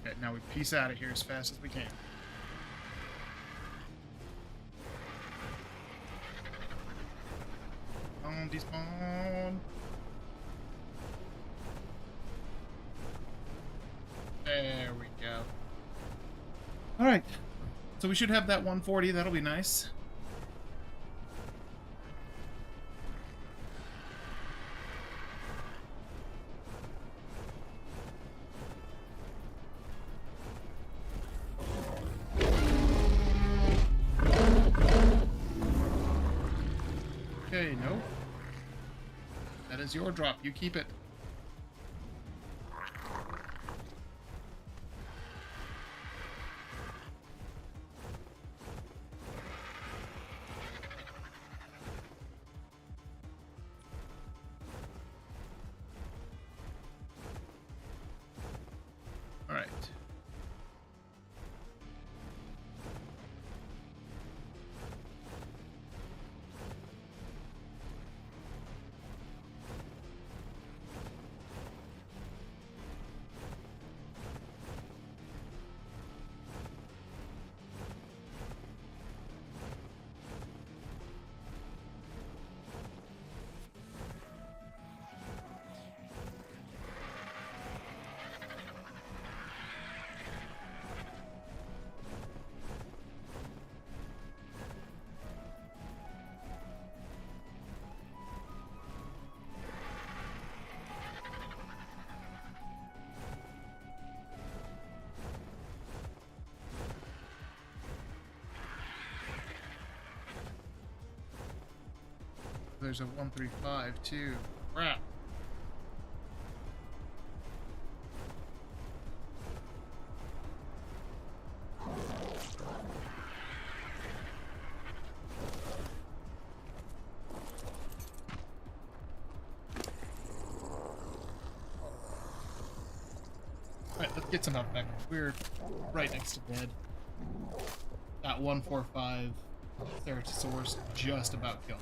Speaker 1: Okay, now we peace out of here as fast as we can. Despawn. There we go. Alright. So we should have that 140. That'll be nice. Okay, no. That is your drop. You keep it. All right. There's a 135 too. Crap. Alright, let's get some health back. We're right next to dead. That 145 Ceratosaurus just about killed.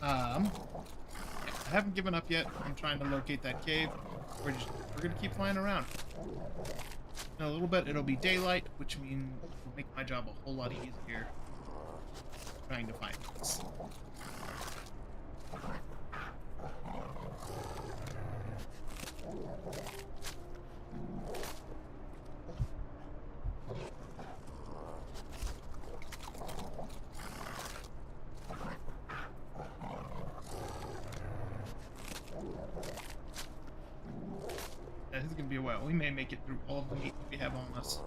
Speaker 1: I haven't given up yet. I'm trying to locate that cave. We're gonna keep flying around. In a little bit, it'll be daylight, which means it'll make my job a whole lot easier trying to find this. This is gonna be a while. We may make it through all of the meat we have on us.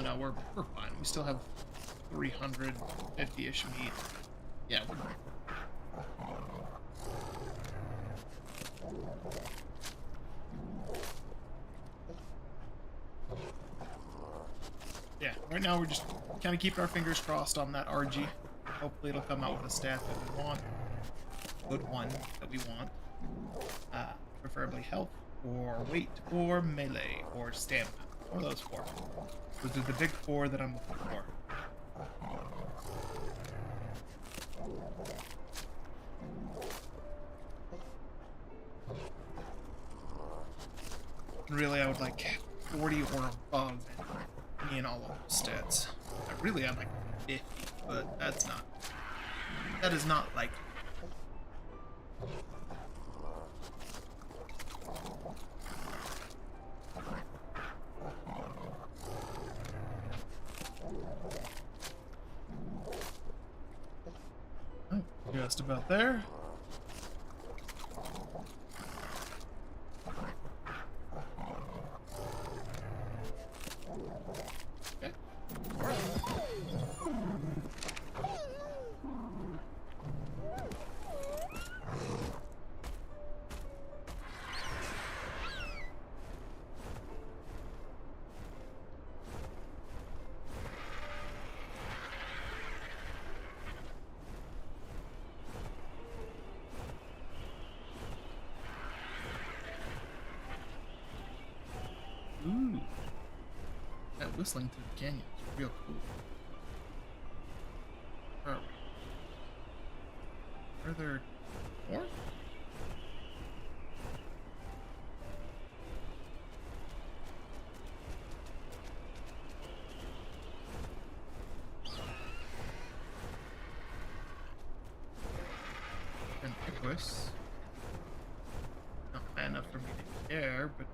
Speaker 1: no, we're fine. We still have 350-ish meat. Yeah, we're good. Yeah, right now we're just kind of keeping our fingers crossed on that RG. Hopefully it'll come out with a stat that we want. Good one that we want. Preferably health, or weight, or melee, or stamina. One of those four. Those are the big four that I'm looking for. Really, I would like 40 or above in all of those stats. Really, I'd like 50, but that's not. That is not likely. Oh, just about there. Okay. Ooh. That whistling through the canyon is real cool. Where are we? Are there more? An Equus. Not high enough for me to care, but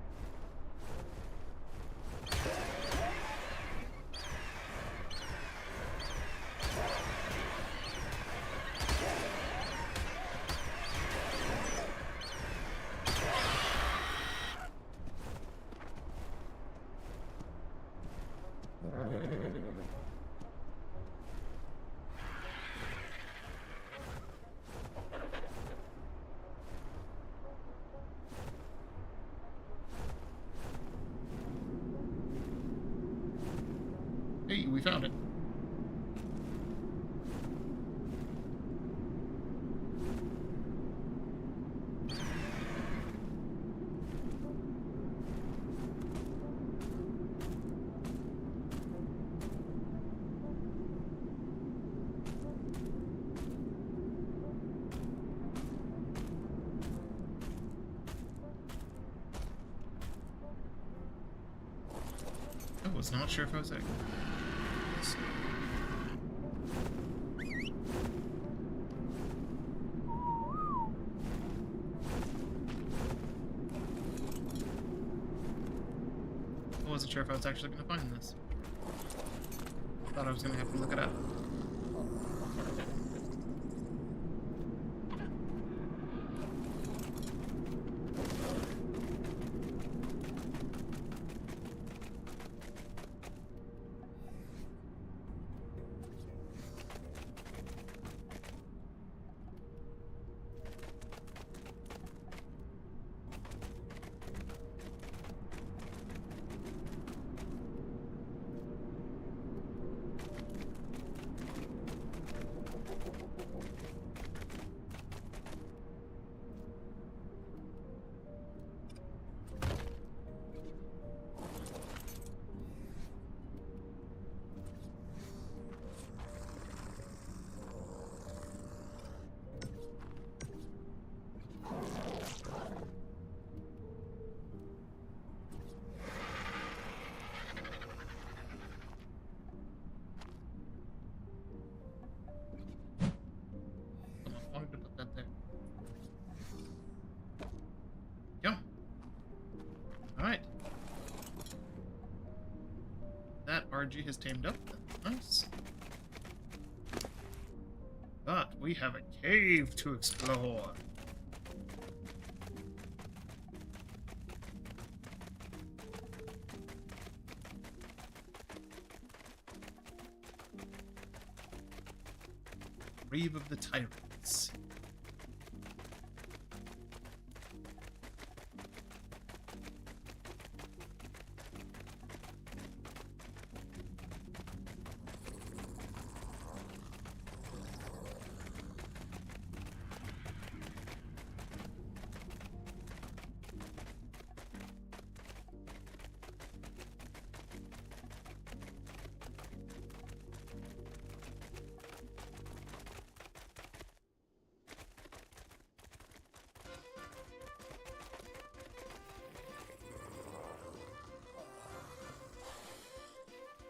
Speaker 1: hey, we found it. I was not sure if I was like. I wasn't sure if I was actually going to find this. Thought I was going to have to look it up. Wanted to put that there. Go. Alright. That RG has tamed up. Nice. But we have a cave to explore. Grave of the Tyrants.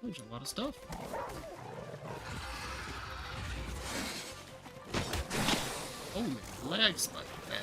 Speaker 1: There's a lot of stuff. Holy lag spike, man.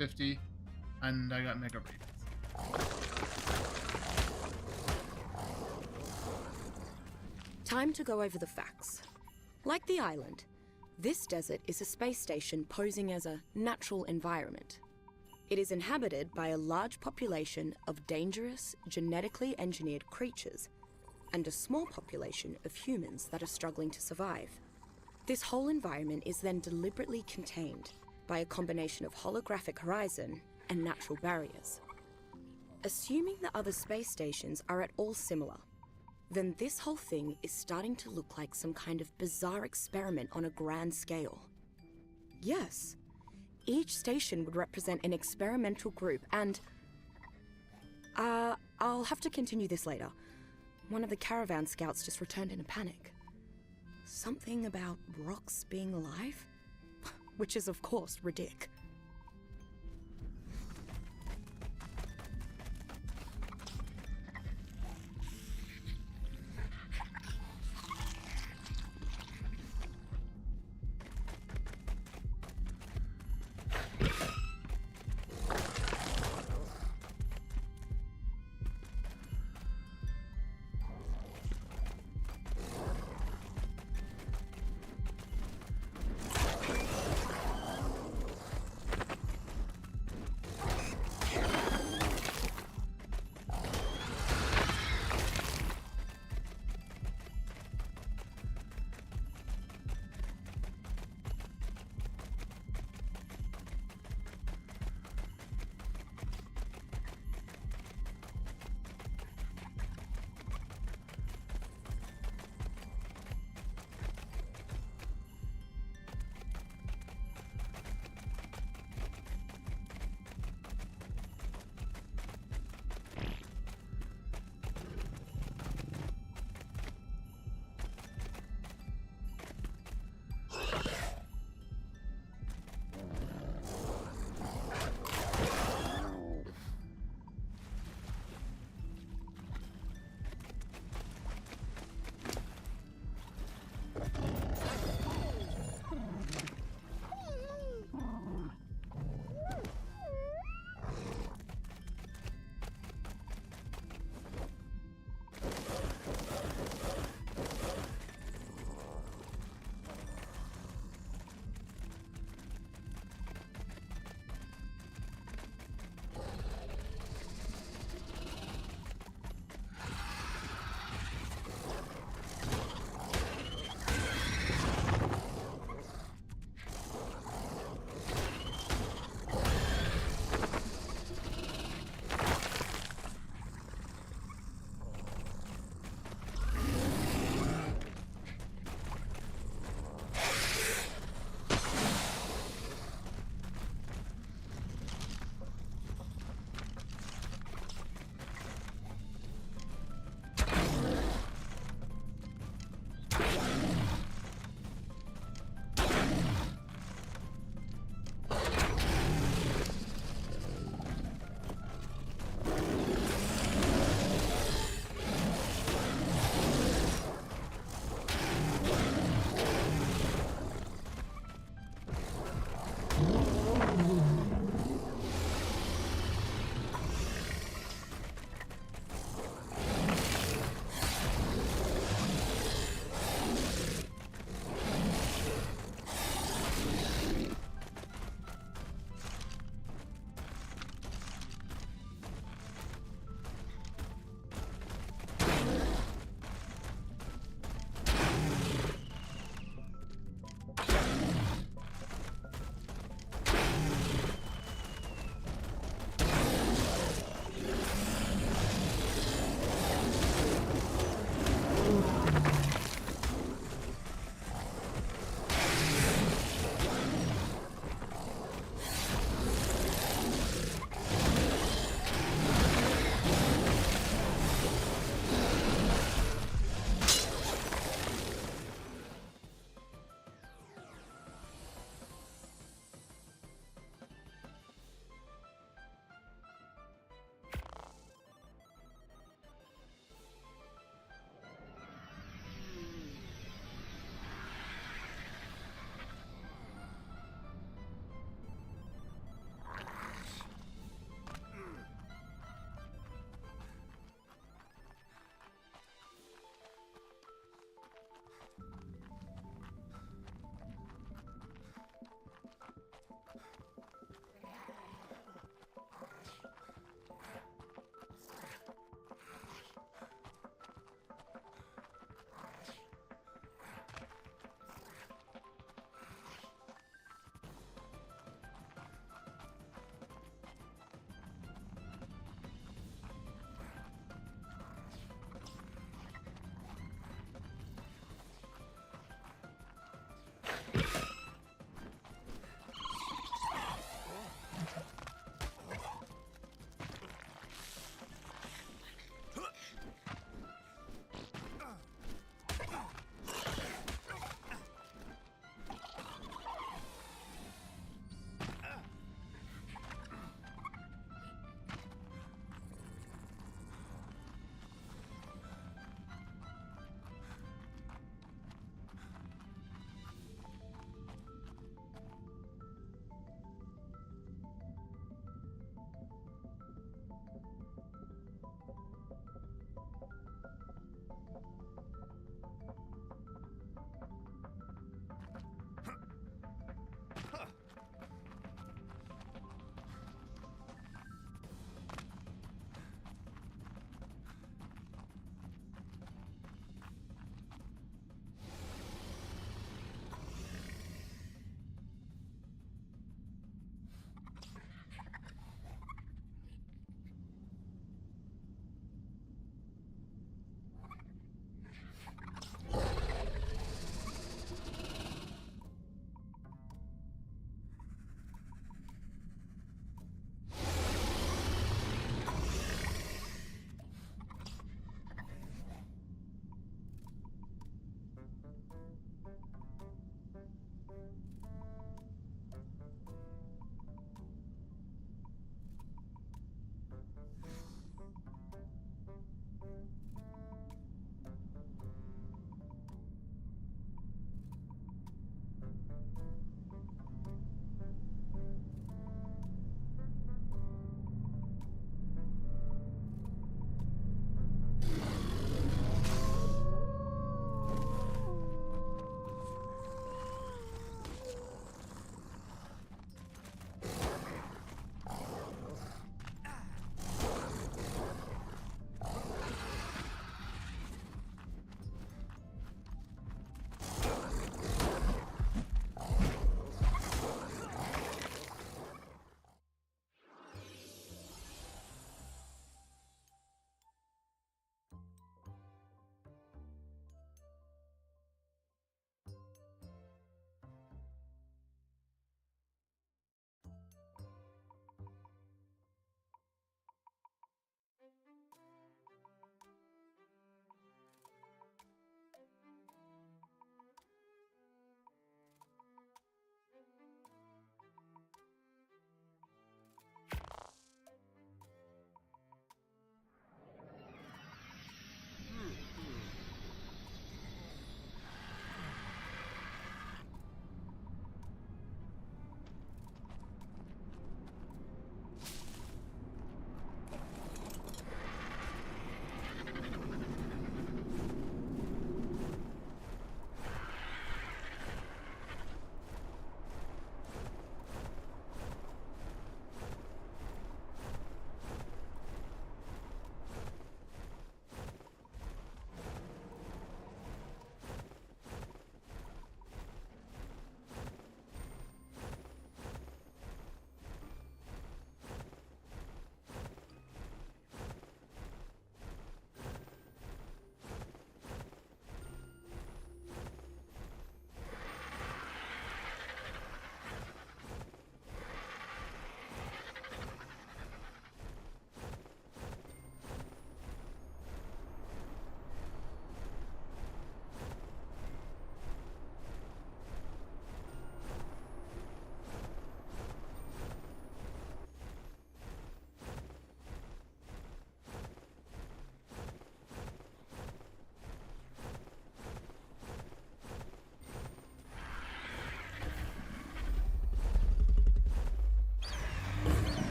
Speaker 1: $150, and I got Mega Ravens.
Speaker 2: Time to go over the facts. Like the island, this desert is a space station posing as a natural environment. It is inhabited by a large population of dangerous, genetically engineered creatures, and a small population of humans that are struggling to survive. This whole environment is then deliberately contained by a combination of holographic horizon and natural barriers. Assuming the other space stations are at all similar, then this whole thing is starting to look like some kind of bizarre experiment on a grand scale. Yes, each station would represent an experimental group, and I'll have to continue this later. One of the caravan scouts just returned in a panic. Something about rocks being alive? Which is, of course, ridiculous.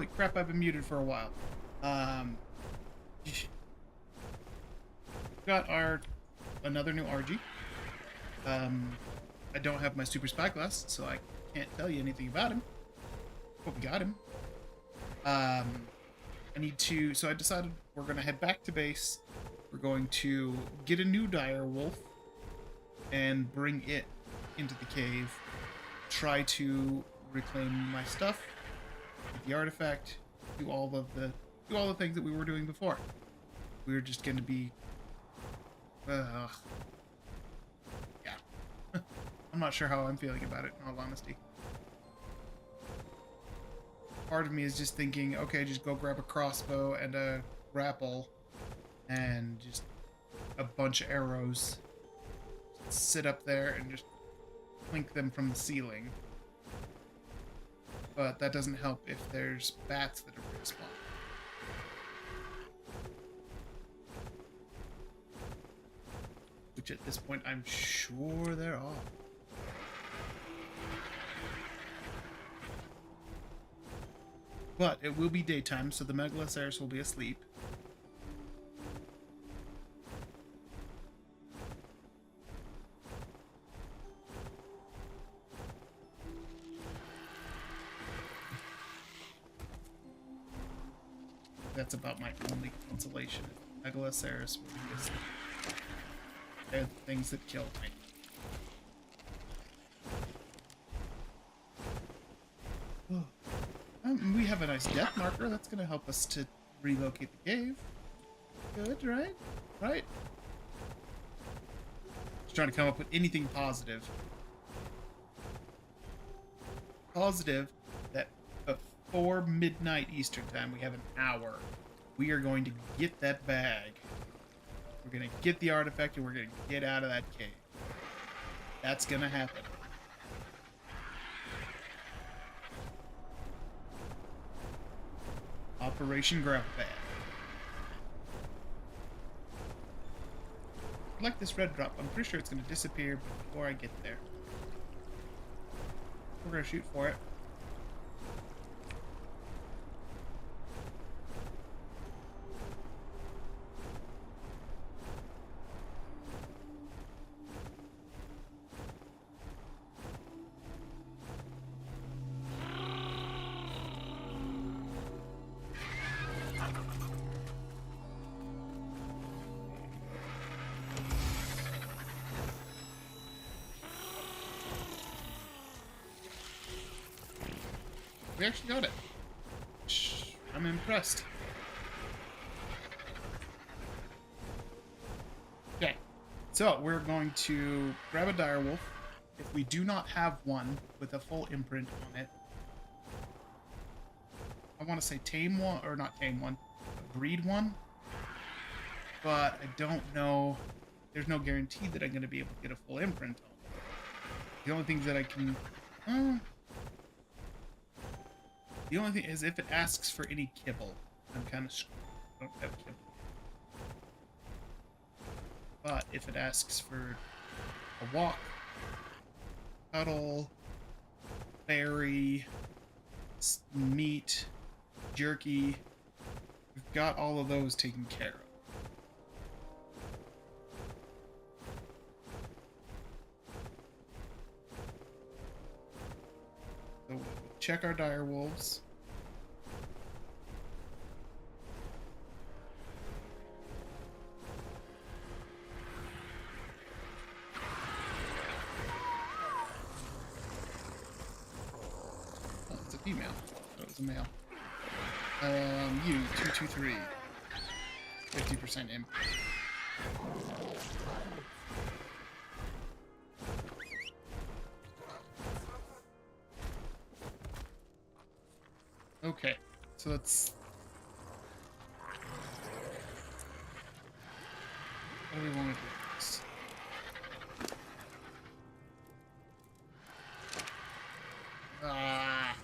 Speaker 1: Holy crap, I've been muted for a while. Got another new RG. I don't have my super spyglass, so I can't tell you anything about him. But we got him. I need to, so I decided we're going to head back to base. We're going to get a new dire wolf and bring it into the cave. Try to reclaim my stuff, get the artifact, do all the things that we were doing before. We were just going to be, yeah. I'm not sure how I'm feeling about it, in all honesty. Part of me is just thinking, okay, just go grab a crossbow and a grapple and just a bunch of arrows. Sit up there and just clink them from the ceiling. But that doesn't help if there's bats that are respawn. Which at this point I'm sure there are. But it will be daytime, so the Megaloceros will be asleep. That's about my only consolation. Megaloceros will be asleep. They're the things that killed me. We have a nice death marker. That's going to help us to relocate the cave. Good, right? Right? Just trying to come up with anything positive. Positive that before midnight Eastern time, we have an hour. We are going to get that bag. We're going to get the artifact and we're going to get out of that cave. That's going to happen. Operation Grab Bag. I like this red drop. I'm pretty sure it's going to disappear before I get there. We're going to shoot for it. We actually got it. I'm impressed. Okay, so we're going to grab a direwolf. If we do not have one with a full imprint on it, I want to say tame one, or not tame one, breed one. But I don't know. There's no guarantee that I'm going to be able to get a full imprint on it. The only things that I can... the only thing is if it asks for any kibble. I'm kind of screwed. I don't have kibble. But if it asks for a walk, cuddle, berry, meat, jerky, we've got all of those taken care of. So we'll check our dire wolves. Oh, it's a female. That was a male. You 223. 50% imp. Okay, so let's... What do we want to do next? Ah.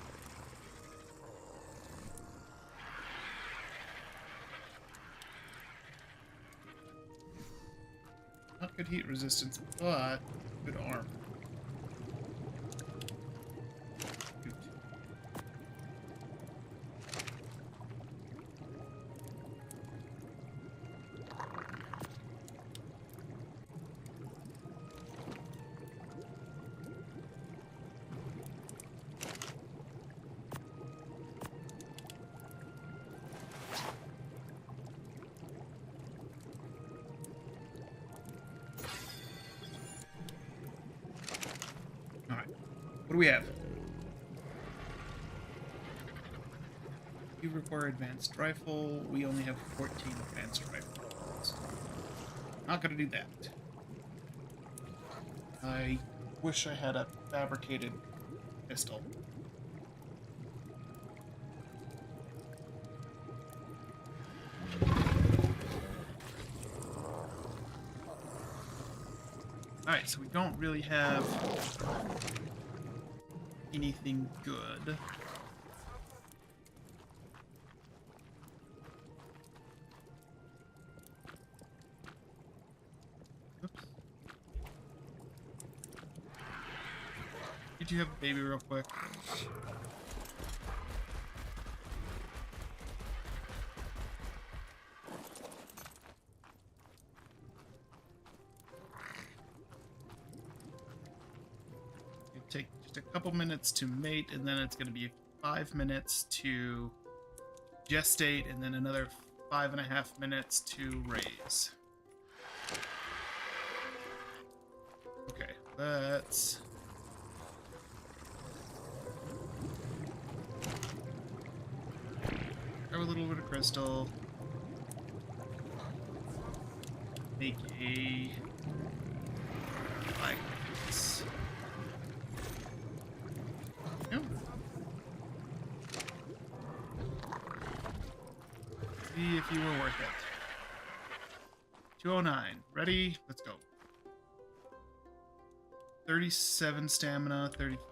Speaker 1: Not good heat resistance, but good armor. do we have? You require advanced rifle. We only have 14 advanced rifles. Not gonna do that. I wish I had a fabricated pistol. Alright, so we don't really have anything good. Oops. Did you have a baby real quick? Take just a couple minutes to mate, and then it's going to be 5 minutes to gestate, and then another 5.5 minutes to raise. Okay, let's... grab a little bit of crystal. Make a... like this. Yep. See if you were worth it. 209. Ready? Let's go. 37 stamina, 35.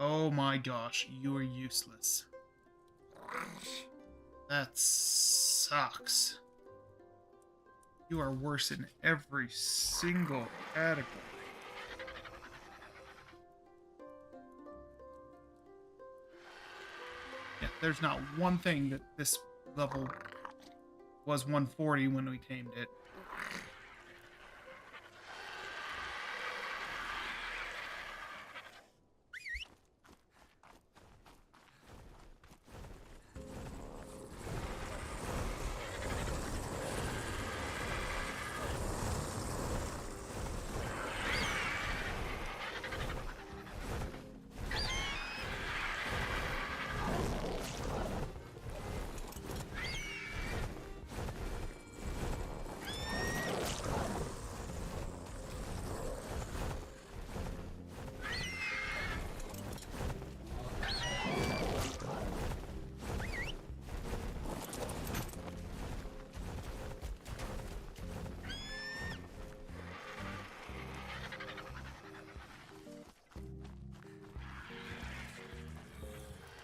Speaker 1: Oh my gosh, you are useless. That sucks. You are worse in every single category. Yeah, there's not one thing that this level was 140 when we tamed it.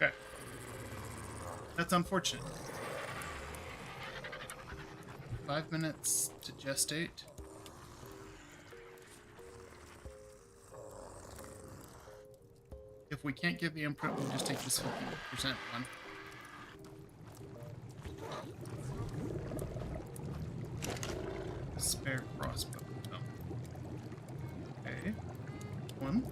Speaker 1: Okay. That's unfortunate. 5 minutes to gestate. If we can't get the imprint, we'll just take this 50% one. Spare crossbow. Oh. Okay. One.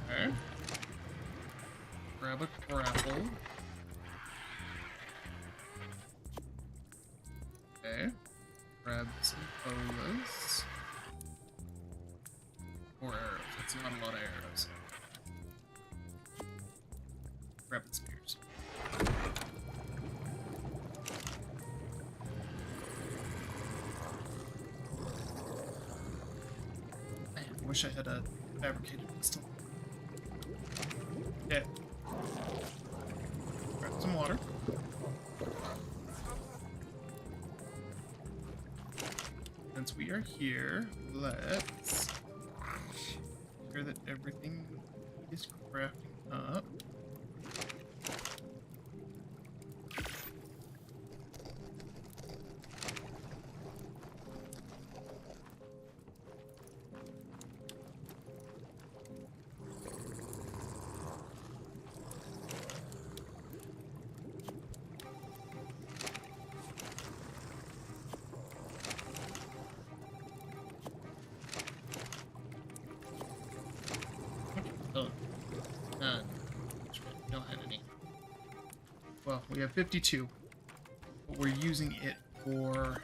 Speaker 1: Okay. Grab a grapple. Okay. Grab some bolas. Or arrows. That's not a lot of arrows. Grab the spears. Man, I wish I had a fabricated pistol. Okay. Grab some water. Since we are here, let's make sure that everything is crafting up. well, we have 52, but we're using it for...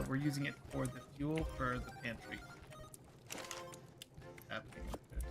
Speaker 1: we're using it for the fuel for the pantry. Happening with it.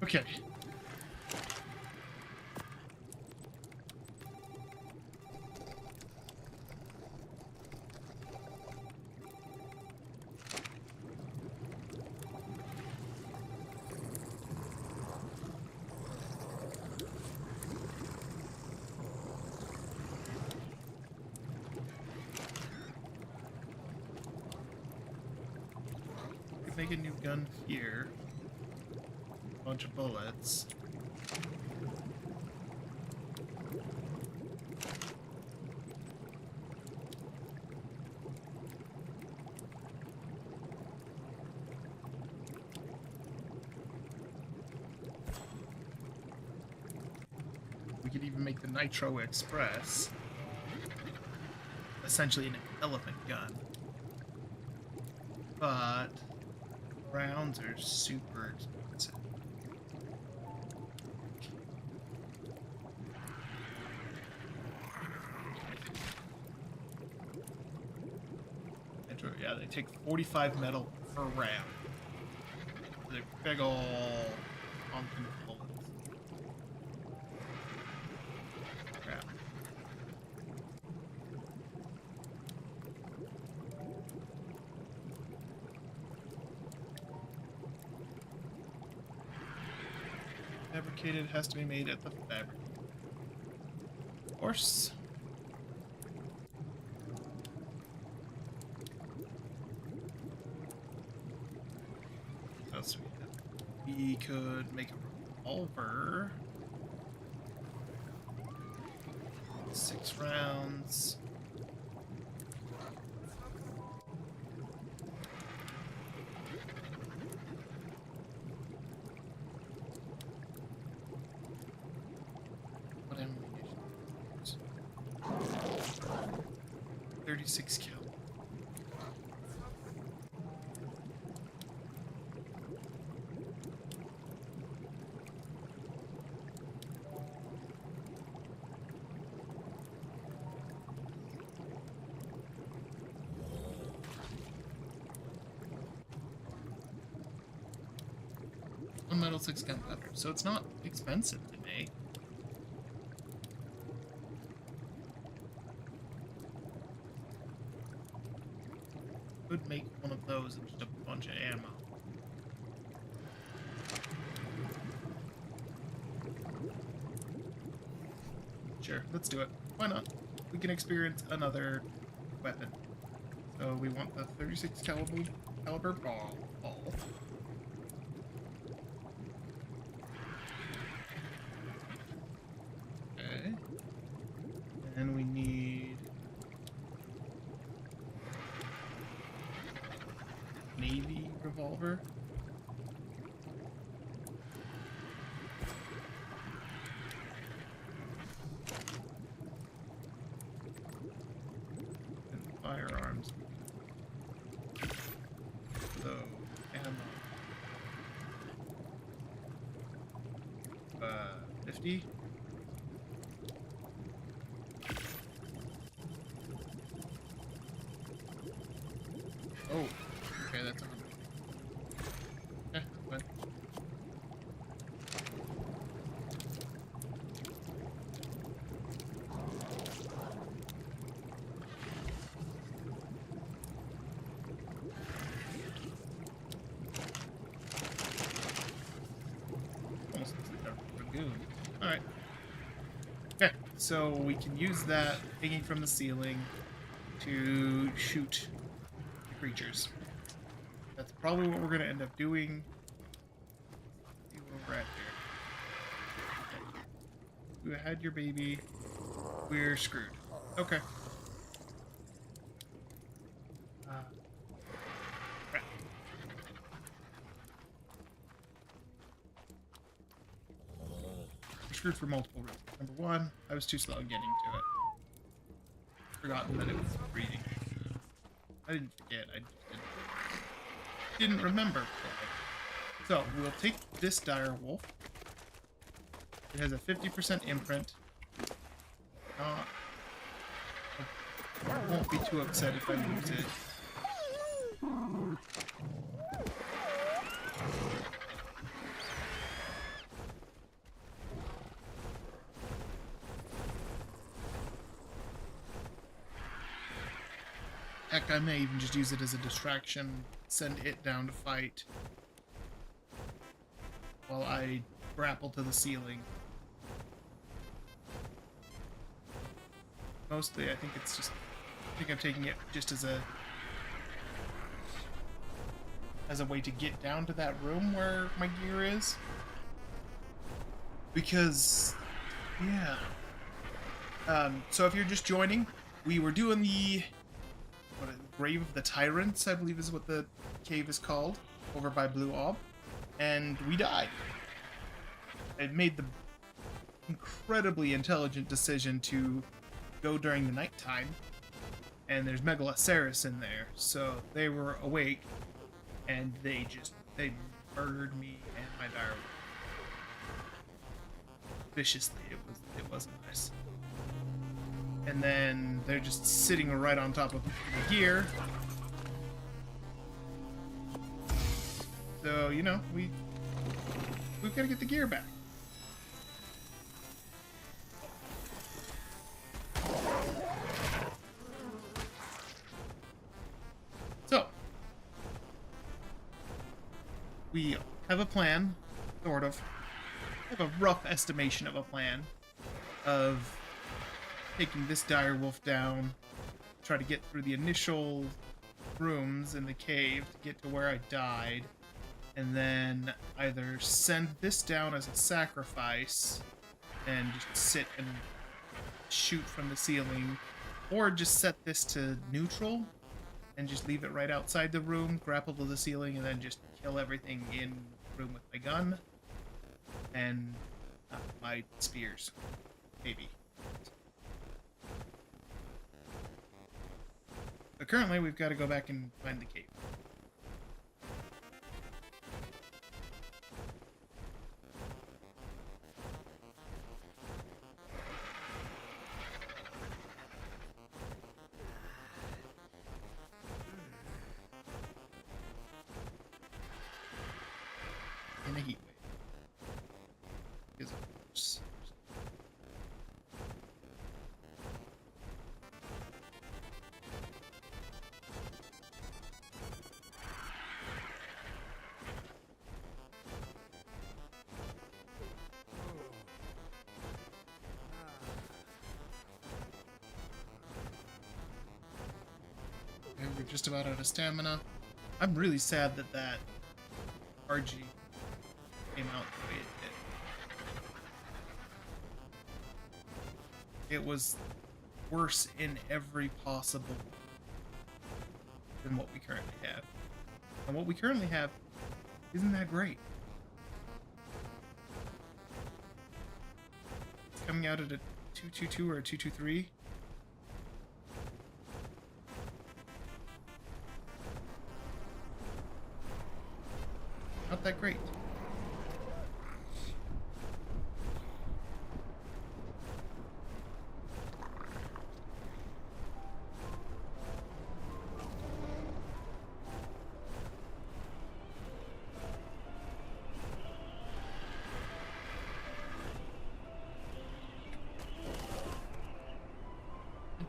Speaker 1: Okay. Make a new gun here. Bunch of bullets. We could even make the Nitro Express. Essentially an elephant gun. But rounds are super expensive. Yeah, they take 45 metal per round. They're big ol' honking bullets. Crap. Fabricated has to be made at the fabric. Of course. What else do we have? We could make a revolver. 6 rounds. What ammunition? 36 cal. One metal, 6 gunpowder, so it's not expensive to make. Could make one of those and just a bunch of ammo. Sure, let's do it. Why not? We can experience another weapon. So we want the 36 caliber ball. Okay. And we need Navy revolver. And firearms. So, ammo. 50. lagoon. Alright. Okay, so we can use that hanging from the ceiling to shoot the creatures. That's probably what we're going to end up doing. Let's see where we're at here. You had your baby. We're screwed. Okay. Crap. We're screwed for multiple reasons. Number one, I was too slow getting to it. Forgotten that it was breeding. I didn't forget, I just didn't remember. So, we'll take this dire wolf. It has a 50% imprint. I won't be too upset if I lose it. Heck, I may even just use it as a distraction, send it down to fight while I grapple to the ceiling. Mostly, I think it's just... I think I'm taking it just as a way to get down to that room where my gear is. Because, yeah. So if you're just joining, we were doing the Grave of the Tyrants, I believe is what the cave is called, over by Blue Ob, and we died. I made the incredibly intelligent decision to go during the nighttime, and there's Megaloceros in there, so they were awake, and they murdered me and my dire viciously. It wasn't nice. And then they're just sitting right on top of the gear. So, you know, we've got to get the gear back. So, we have a plan, sort of. I have a rough estimation of a plan of taking this dire wolf down, try to get through the initial rooms in the cave to get to where I died, and then either send this down as a sacrifice and just sit and shoot from the ceiling, or just set this to neutral and just leave it right outside the room, grapple to the ceiling, and then just kill everything in the room with my gun and my spears, maybe. But currently, we've got to go back and find the cave. In a heat wave. Because of course. And we're just about out of stamina. I'm really sad that that RG came out the way it did. It was worse in every possible way than what we currently have. And what we currently have isn't that great. It's coming out at a 222 or a 223. Not that great.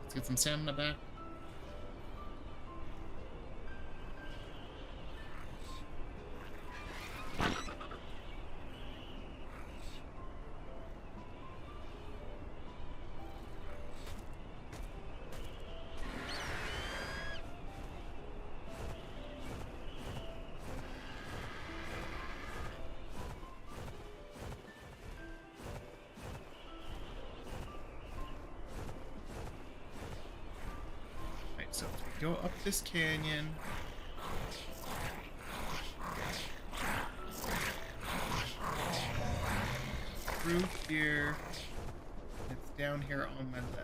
Speaker 1: Let's get some stamina back. Go up this canyon. Through here. It's down here on my left.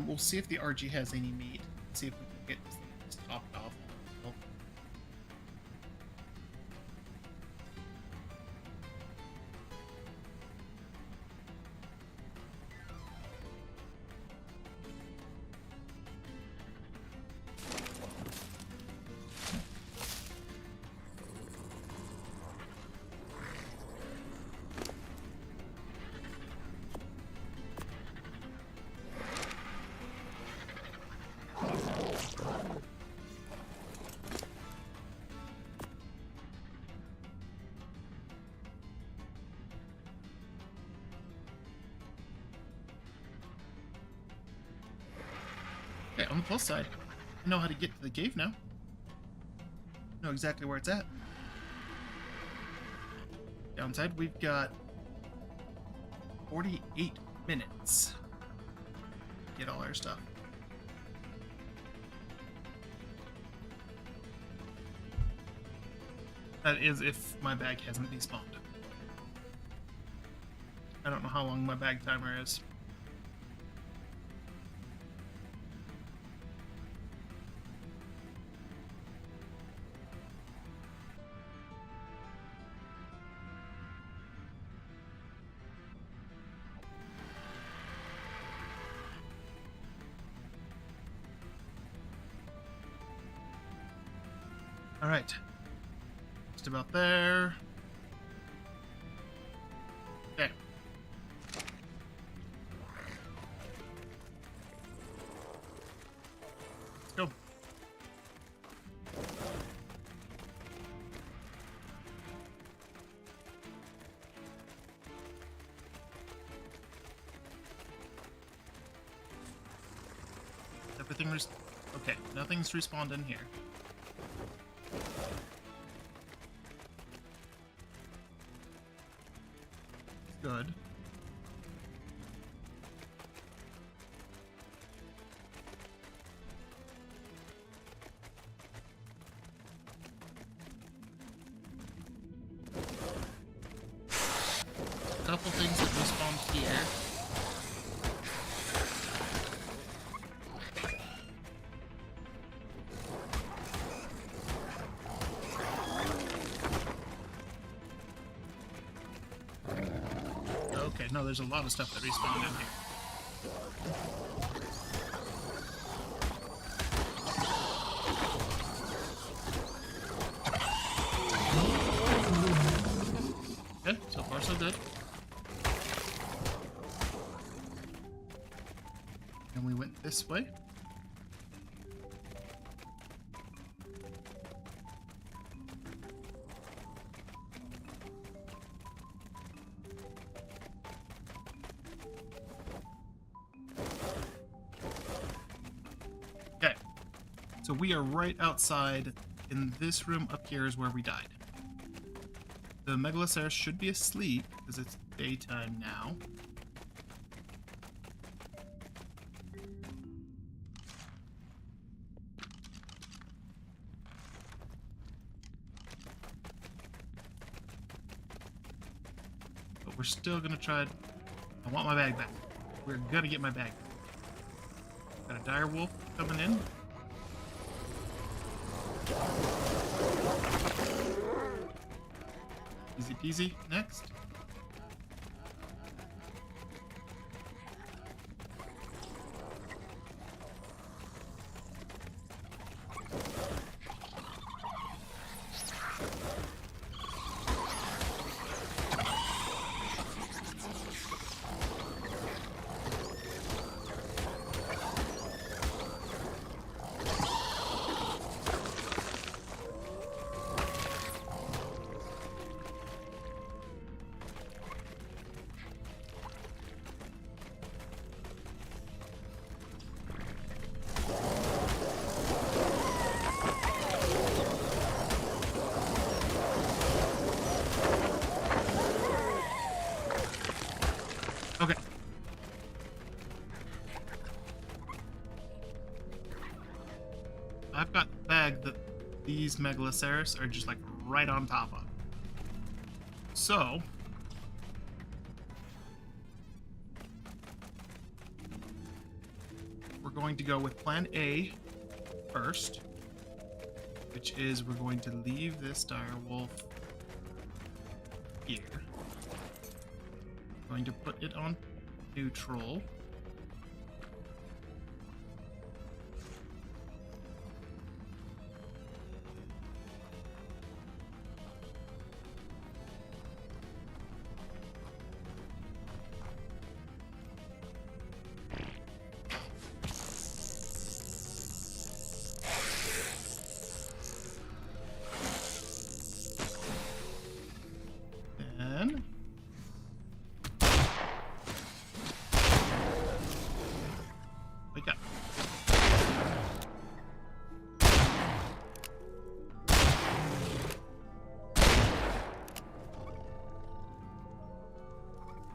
Speaker 1: We'll see if the RG has any meat. See if we can get this thing just topped off. Okay, on the plus side, I know how to get to the cave now. I know exactly where it's at. Downside, we've got 48 minutes to get all our stuff. That is if my bag hasn't despawned. I don't know how long my bag timer is. All right, just about there. Okay. Let's go. Everything okay, nothing's respawned in here. Good. A couple things that respawned here. Okay, no, there's a lot of stuff that respawned in here. Okay, so far so good. And we went this way. Okay, so we are right outside. In this room up here is where we died. The Megalosaurus should be asleep because it's daytime now. But we're still gonna try. I want my bag back. We're gonna get my bag back. Got a dire wolf coming in. Easy peasy. Next. bag that these Megaloceros are just like right on top of. So we're going to go with plan A first, which is we're going to leave this direwolf here. Going to put it on neutral. Then wake up.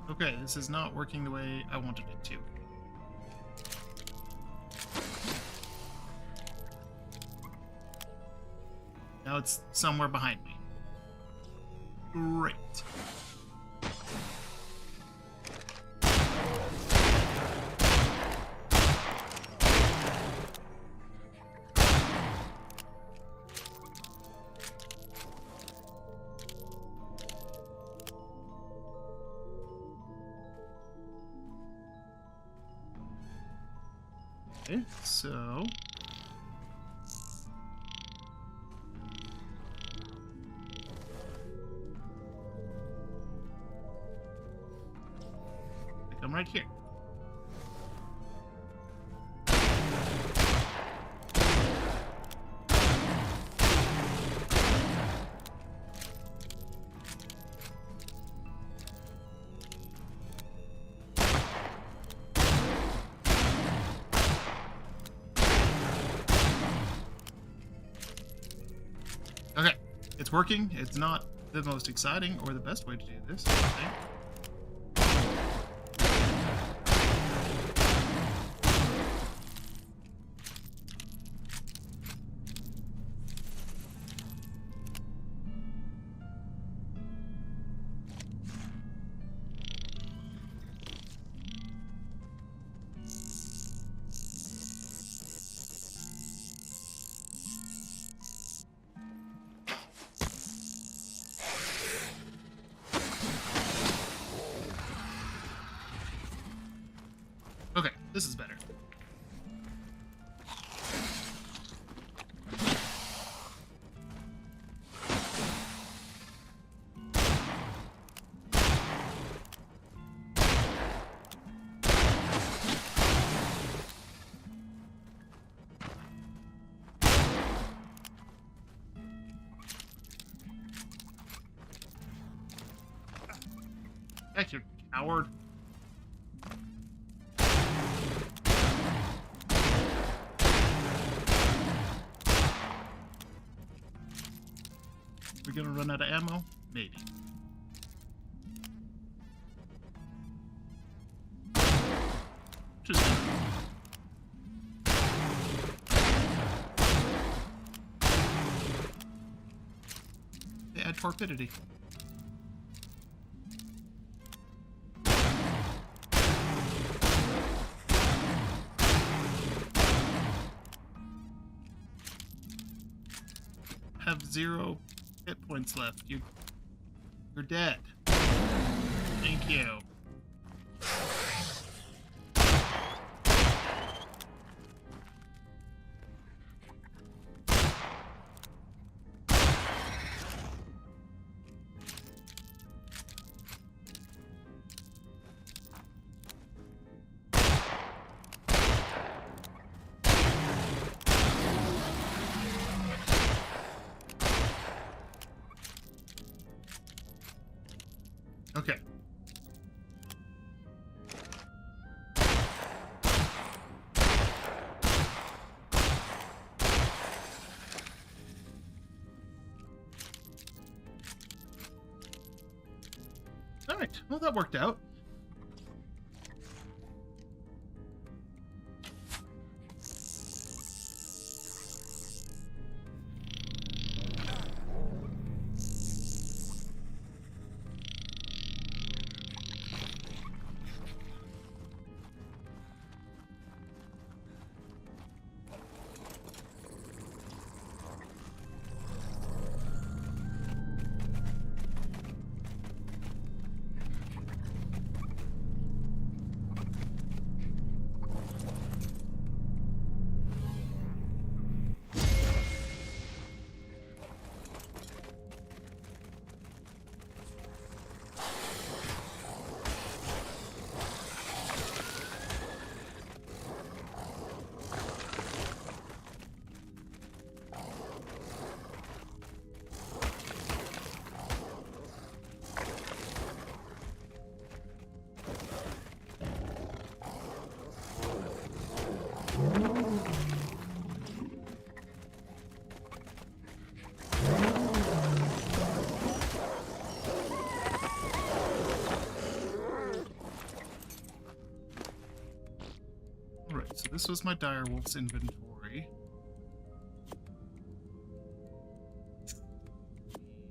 Speaker 1: Okay, this is not working the way I wanted it to. Now it's somewhere behind me. Great. Okay, so I'm right here. Okay, it's working. It's not the most exciting or the best way to do this, I think. Okay, this is better. Heck, you coward. We're gonna run out of ammo? Maybe. Just they add torpidity. Have 0 hit points left. You're dead. Thank you. Okay. All right. Well, that worked out. this was my direwolf's inventory.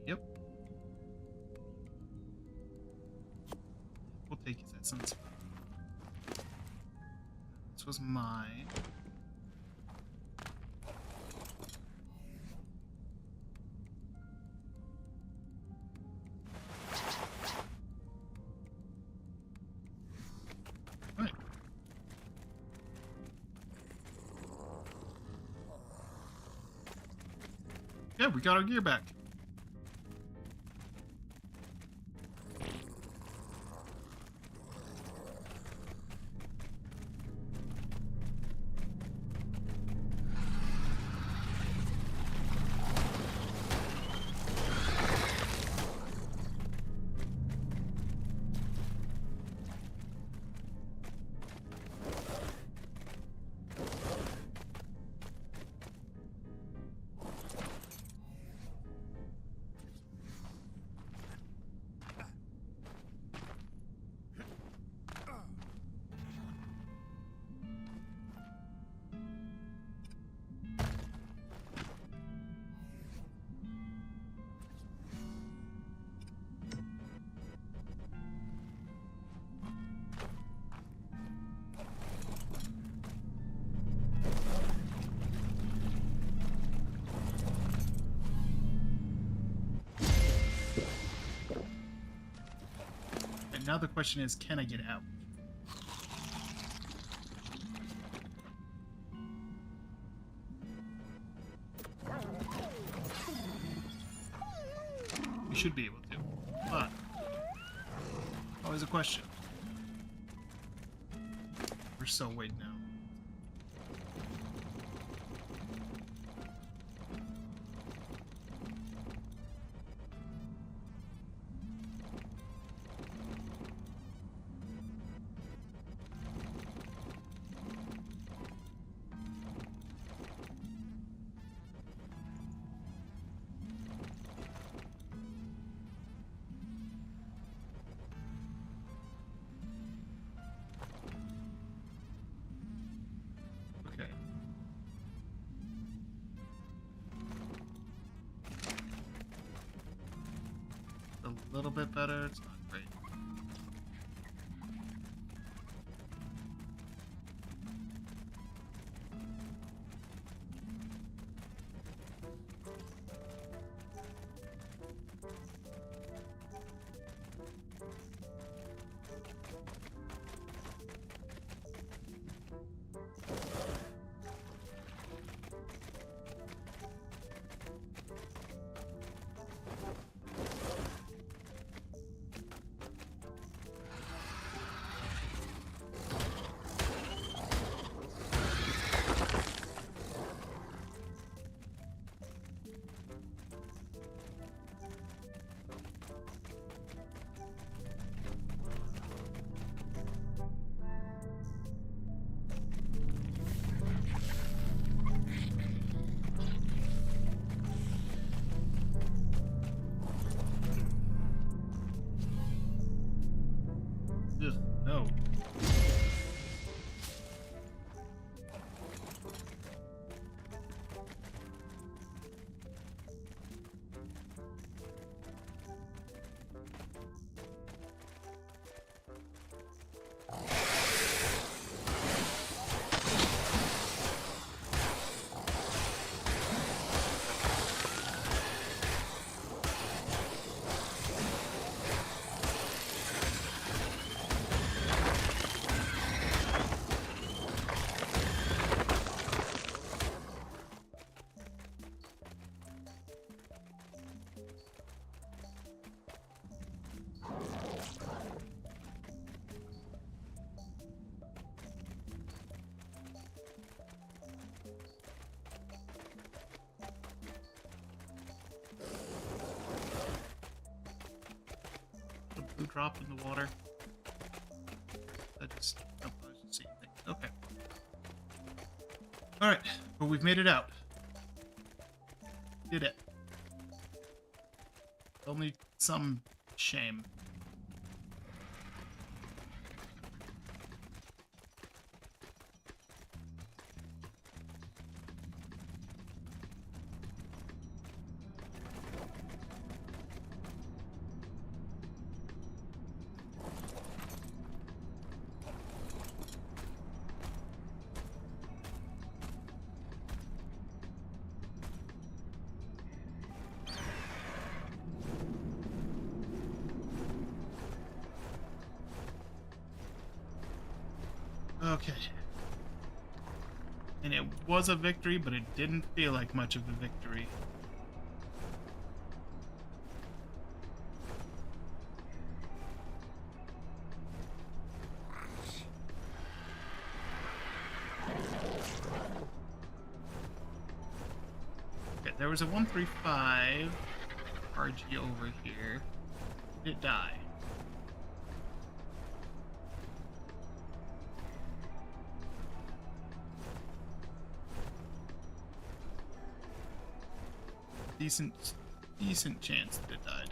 Speaker 1: Yep. We'll take his essence. This was mine. Right. Yeah, we got our gear back. And now the question is, can I get out? We should be able to, but always a question. We're so waiting now. Okay. A little bit better. It's not great. Ugh, no. A blue drop in the water. I just, oh, I was just seeing things. Okay. Alright, but we've made it out. Did it. Only some shame. Okay. And it was a victory, but it didn't feel like much of a victory. Okay, there was a 135 RG over here. Did it die? Decent chance that it died.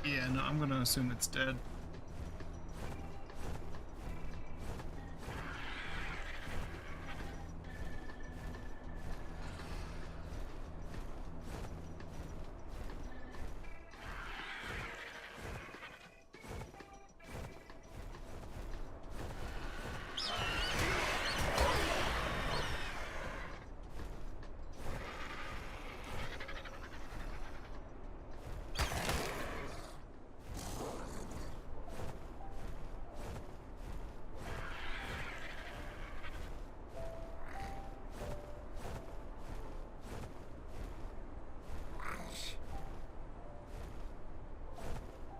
Speaker 1: Yeah, no, I'm gonna assume it's dead.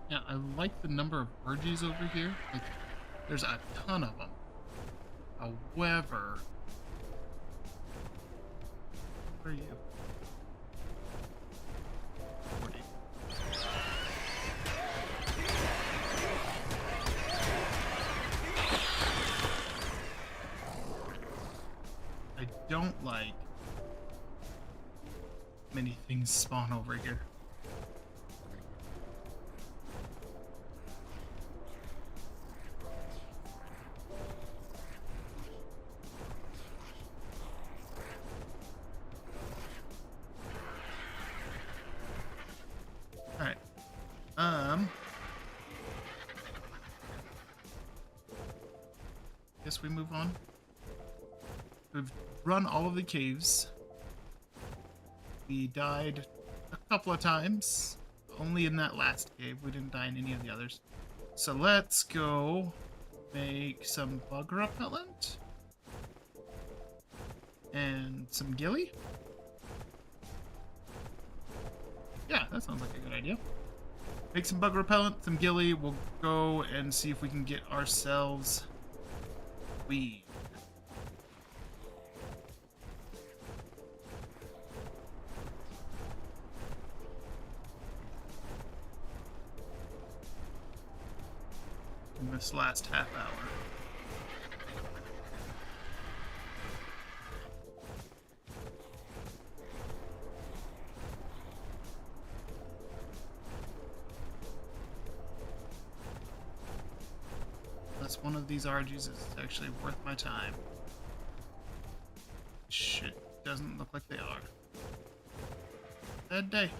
Speaker 1: Yeah, I like the number of orgies over here. Like, there's a ton of them. However, where are you? 40. I don't like many things spawn over here. Alright. Guess we move on. We've run all of the caves. We died a couple of times. Only in that last cave. We didn't die in any of the others. So let's go make some bug repellent. And some ghillie. Yeah, that sounds like a good idea. Make some bug repellent, some ghillie. We'll go and see if we can get ourselves weed. In this last half hour. Unless one of these RGs is actually worth my time. Shit, doesn't look like they are. Bad day.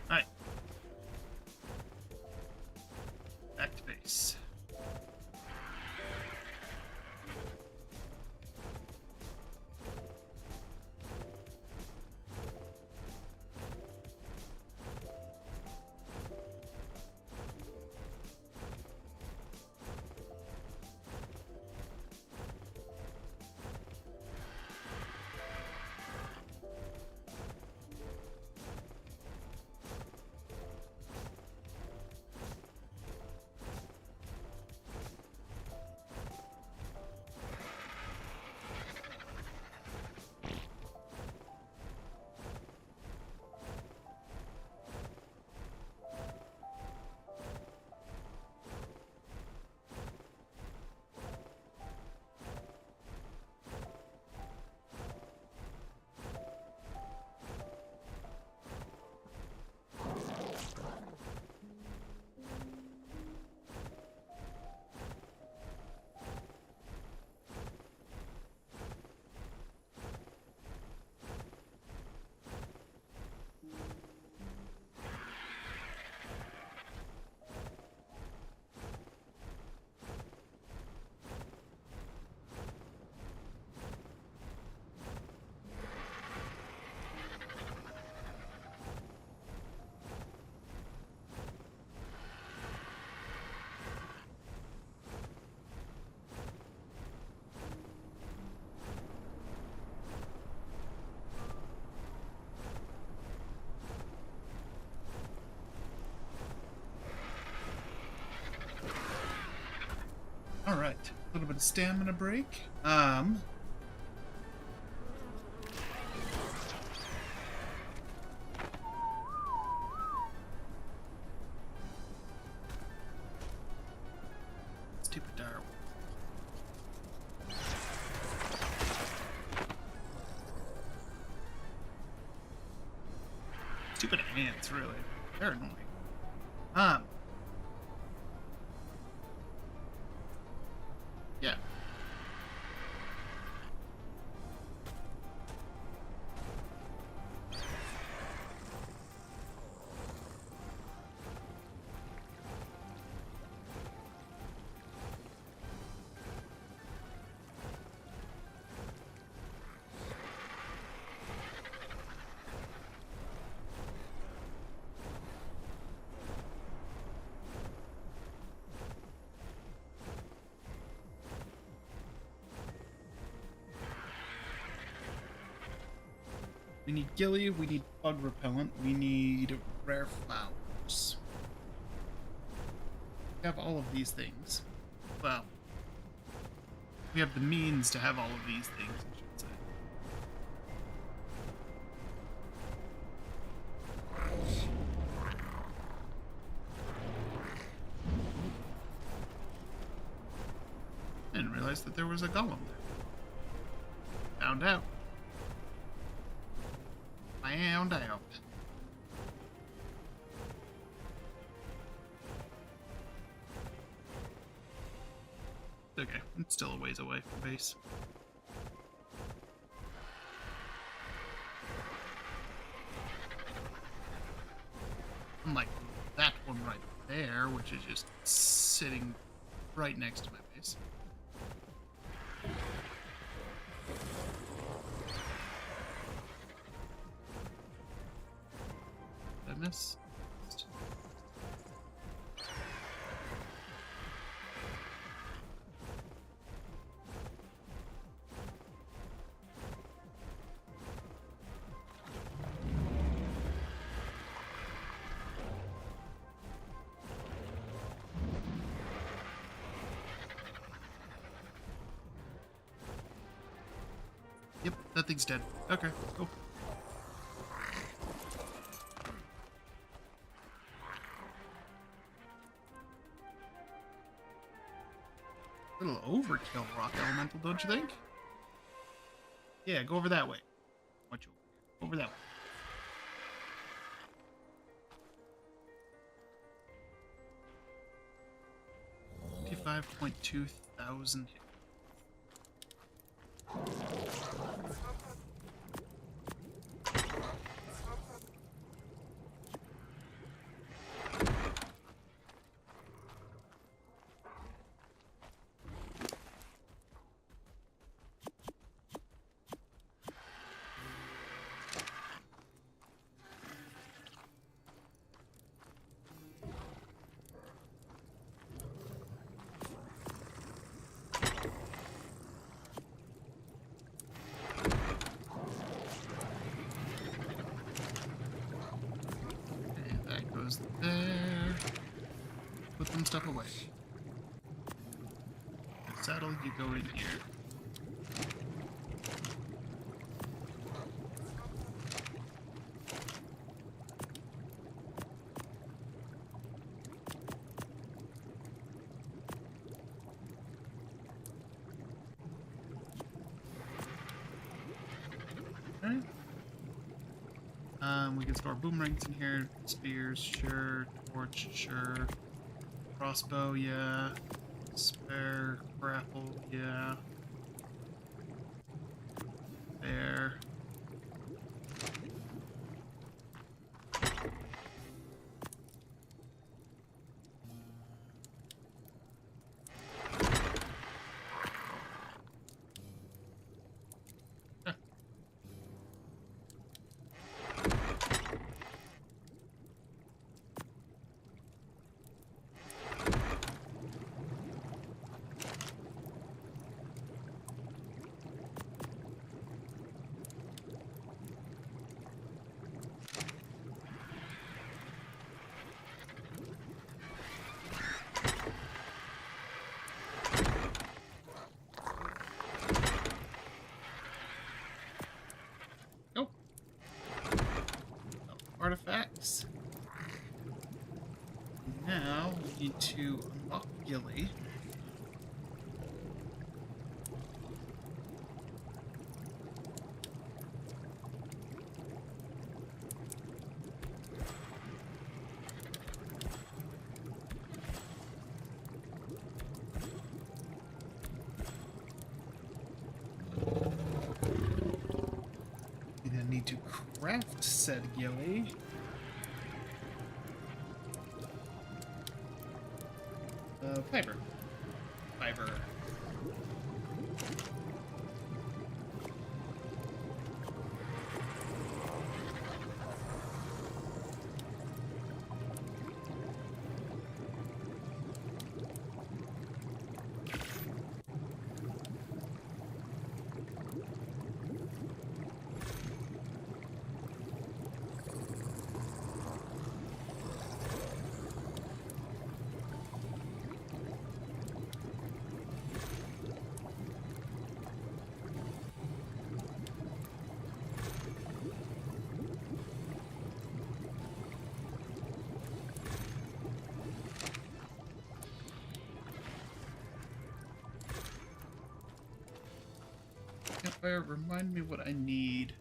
Speaker 1: Alright. Back to base. All right, a little bit of stamina break. Stupid dire. Stupid ants, really. They're annoying. Yeah. We need gilly, we need bug repellent, we need rare flowers. We have all of these things. Well, we have the means to have all of these things, I should say. I didn't realize that there was a golem there. Found out. Found out. Okay, it's still a ways away from base. Unlike that one right there, which is just sitting right next to my base. Did I miss? Yep, that thing's dead. Okay, cool. A little overkill, rock elemental, don't you think? Yeah, go over that way. Watch over that way. 25.2 thousand hit. There. Put them stuff away. The saddle, you go in here. Alright. We can store boomerangs in here, spears, sure, torch, sure, crossbow, yeah, spare grapple, yeah, there. Nice. Now we need to unlock Gilly. We then need to craft said Gilly. Fiber. Fiber. Campfire, remind me what I need.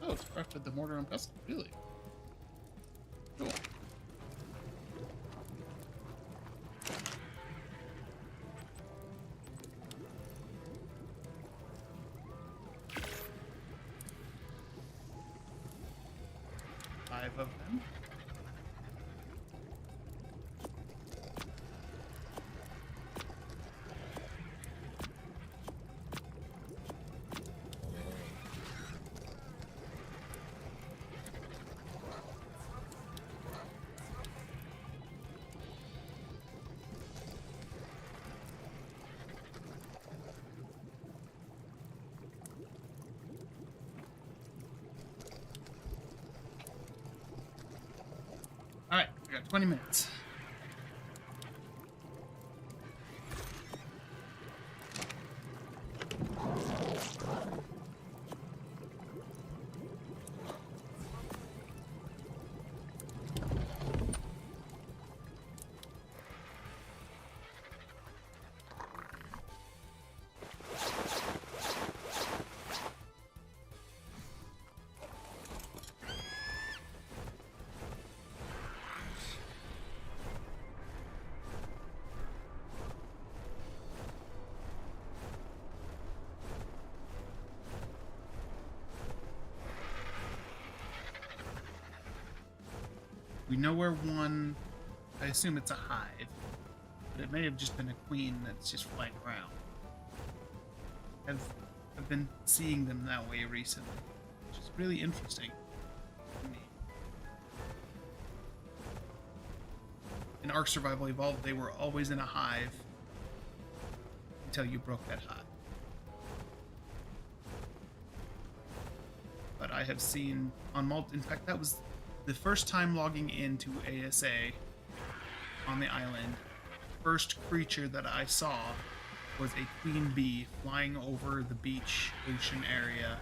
Speaker 1: Oh, it's crafted the mortar and pestle. Really? Cool. Five of them. Alright, we got 20 minutes. We know where one, I assume it's a hive, but it may have just been a queen that's just flying around. I've been seeing them that way recently, which is really interesting to me. In Ark Survival Evolved, they were always in a hive until you broke that hive. But I have seen on in fact, that was the first time logging into ASA on the island. First creature that I saw was a queen bee flying over the beach ocean area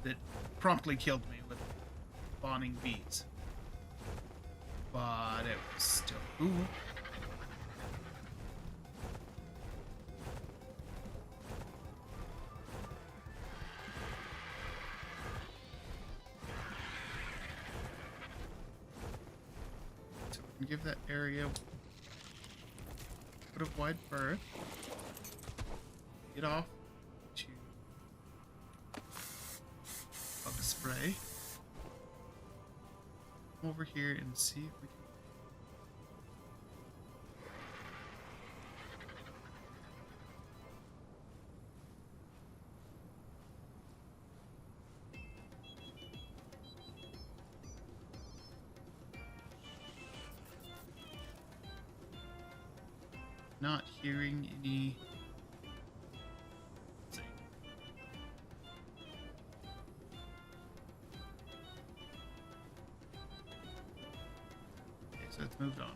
Speaker 1: that promptly killed me with spawning bees. But it was still cool. Give that area a bit of wide berth. Get off to bug spray. Come over here and see if we can. not hearing any. Let's see. Okay, so it's moved on.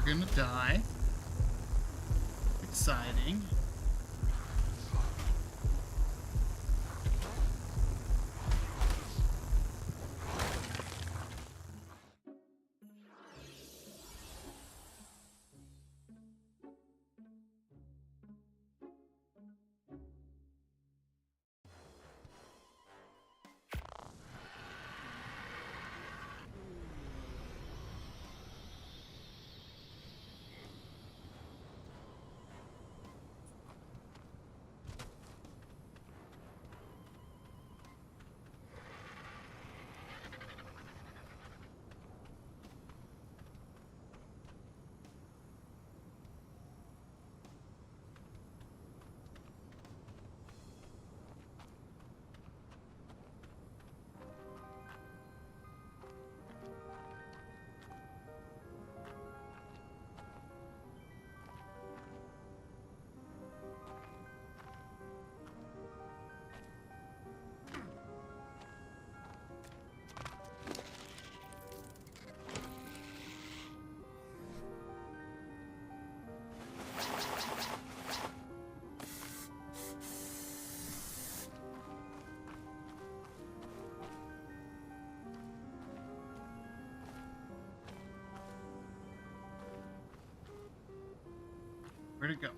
Speaker 1: Gonna die. Exciting. Where'd it go?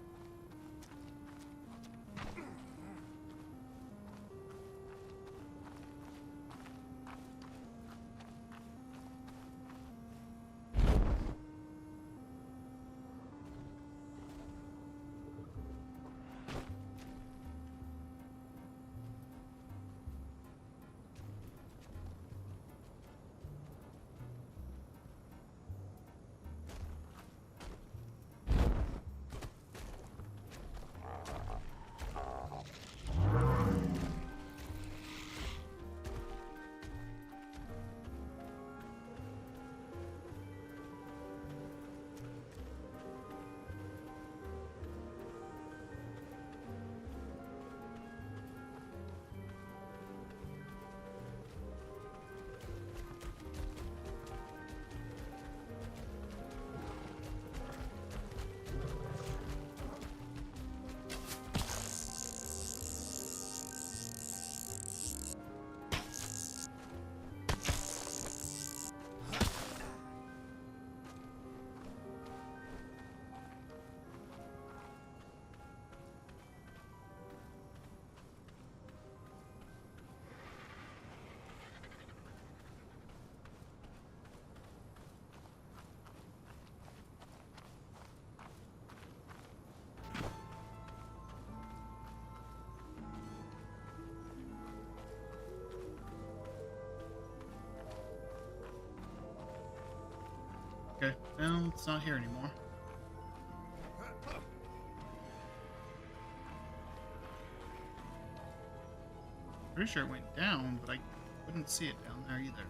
Speaker 1: Okay, well, it's not here anymore. Pretty sure it went down, but I couldn't see it down there either.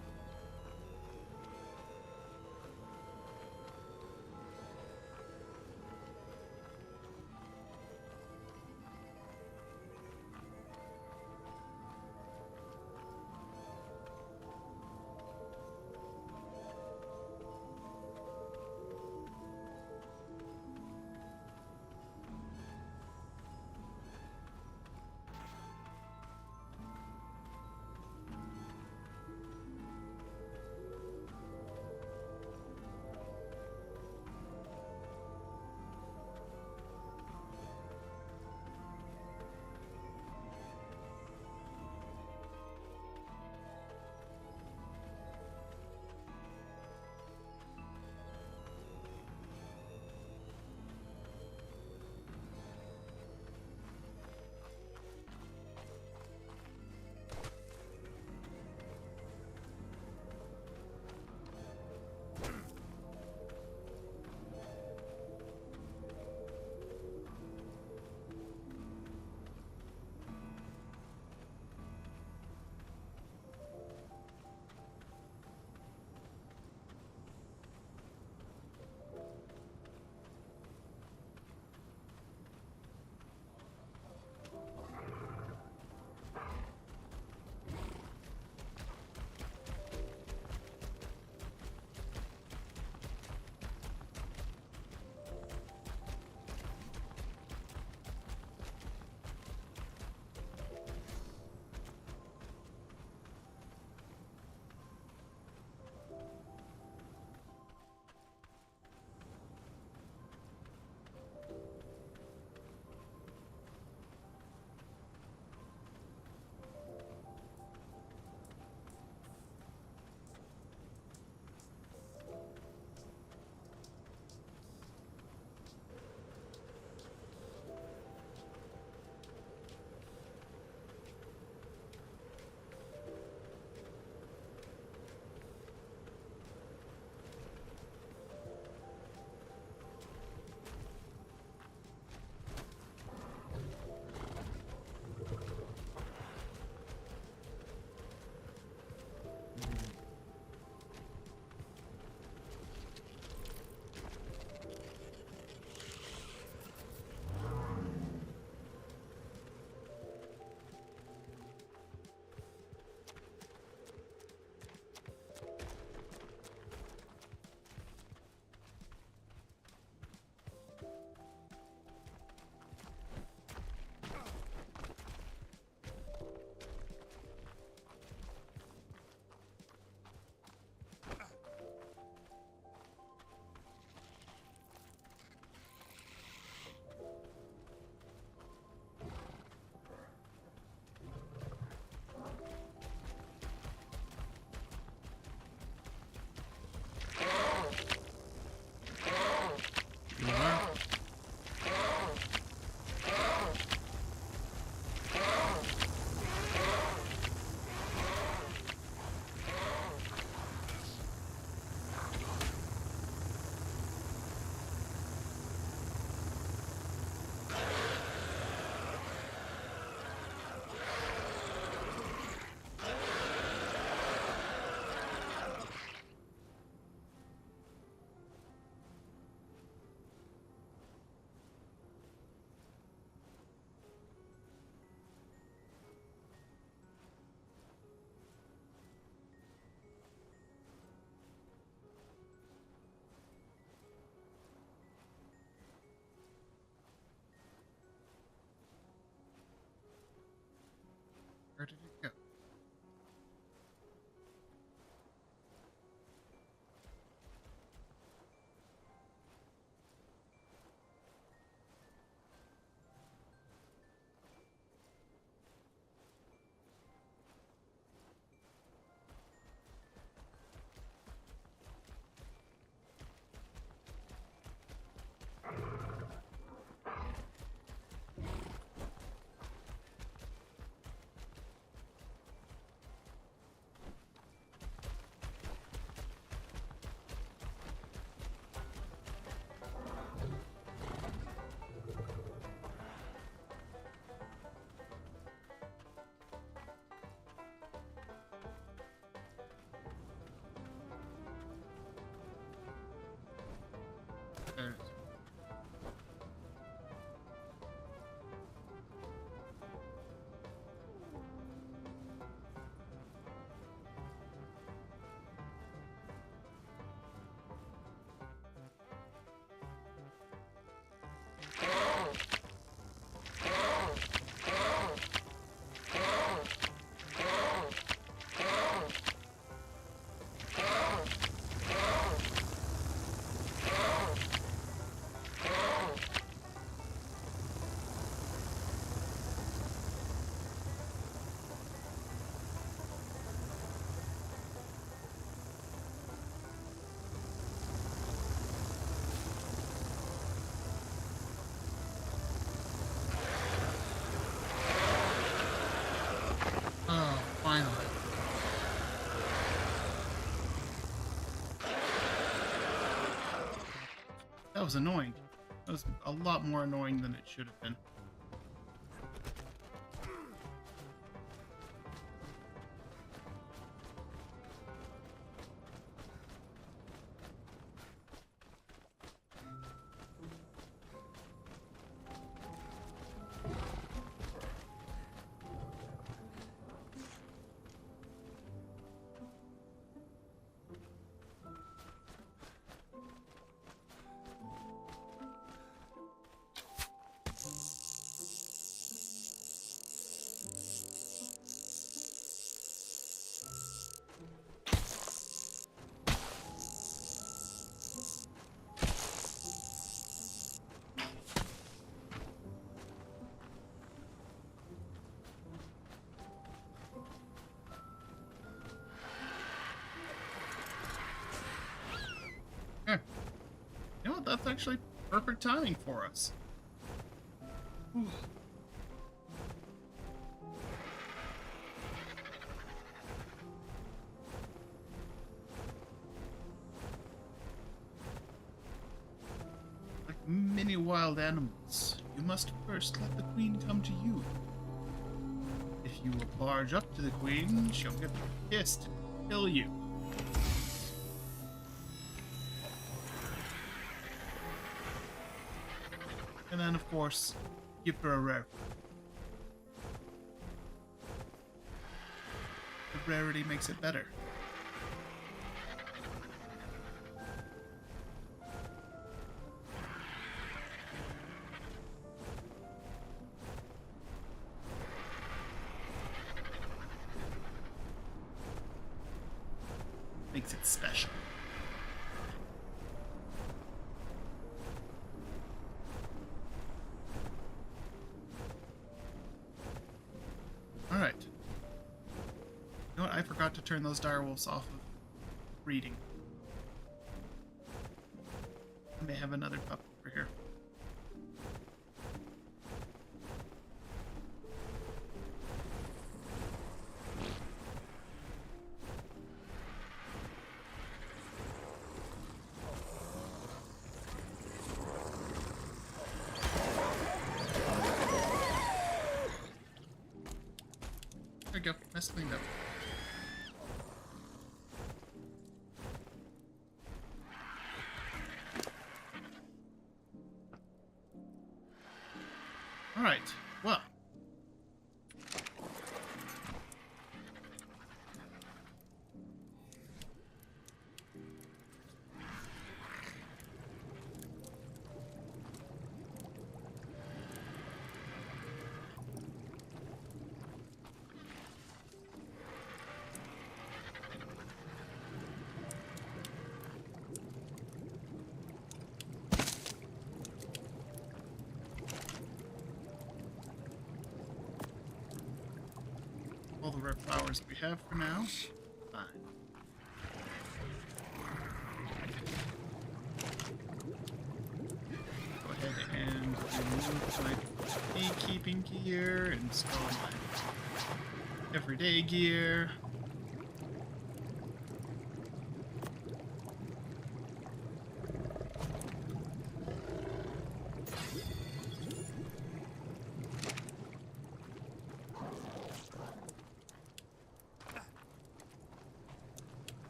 Speaker 1: Where did it go? That was annoying. That was a lot more annoying than it should have been. Huh. You know what? That's actually perfect timing for us. Whew. Like many wild animals, you must first let the queen come to you. If you will barge up to the queen, she'll get pissed and kill you. And then, of course, give her a rare. The rarity makes it better. Makes it special. Alright. You know what? I forgot to turn those direwolves off of reading. I may have another pup over here. There we go. Nice cleaned up. Alright, well. All the rare flowers we have for now. Fine. Go ahead and remove my beekeeping gear, install my everyday gear.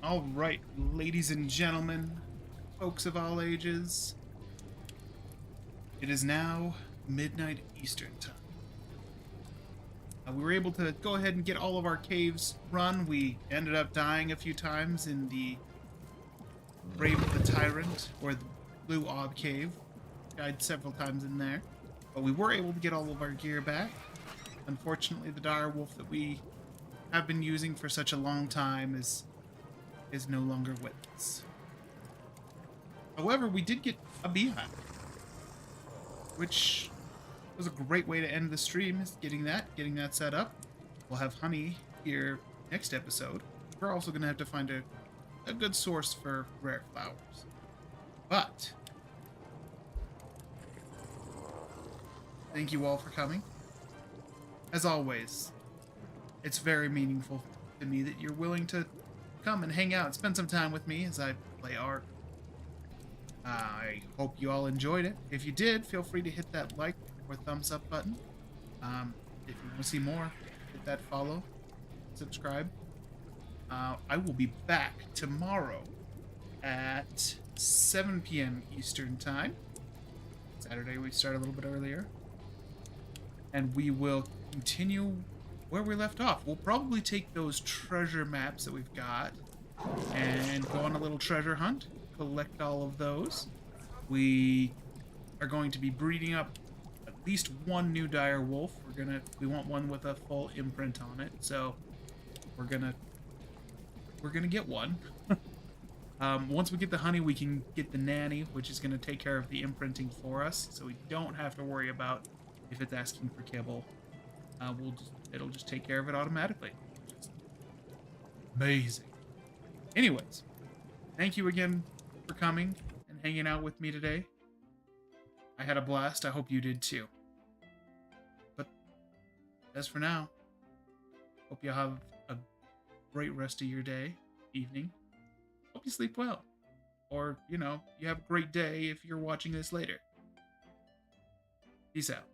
Speaker 1: Alright, ladies and gentlemen, folks of all ages, it is now midnight Eastern time. We were able to go ahead and get all of our caves run. We ended up dying a few times in the Brave of the Tyrant, or the Blue Ob Cave. Died several times in there. But we were able to get all of our gear back. Unfortunately, the direwolf that we have been using for such a long time is no longer with us. However, we did get a beehive, which was a great way to end the stream, is getting that set up. We'll have honey here next episode. We're also going to have to find a good source for rare flowers. But thank you all for coming. As always, it's very meaningful to me that you're willing to come and hang out and spend some time with me as I play Ark. I hope you all enjoyed it. If you did, feel free to hit that like or thumbs up button. If you want to see more, hit that follow, subscribe. I will be back tomorrow at 7 p.m. Eastern Time. Saturday we start a little bit earlier. And we will continue where we left off. We'll probably take those treasure maps that we've got and go on a little treasure hunt, collect all of those. We are going to be breeding up at least one new dire wolf. We want one with a full imprint on it, so we're gonna get one. Once we get the honey, we can get the nanny, which is gonna take care of the imprinting for us, so we don't have to worry about if it's asking for kibble. It'll just take care of it automatically. Just amazing. Anyways, thank you again for coming and hanging out with me today. I had a blast. I hope you did too. But as for now, hope you have a great rest of your day, evening. Hope you sleep well. Or, you have a great day if you're watching this later. Peace out.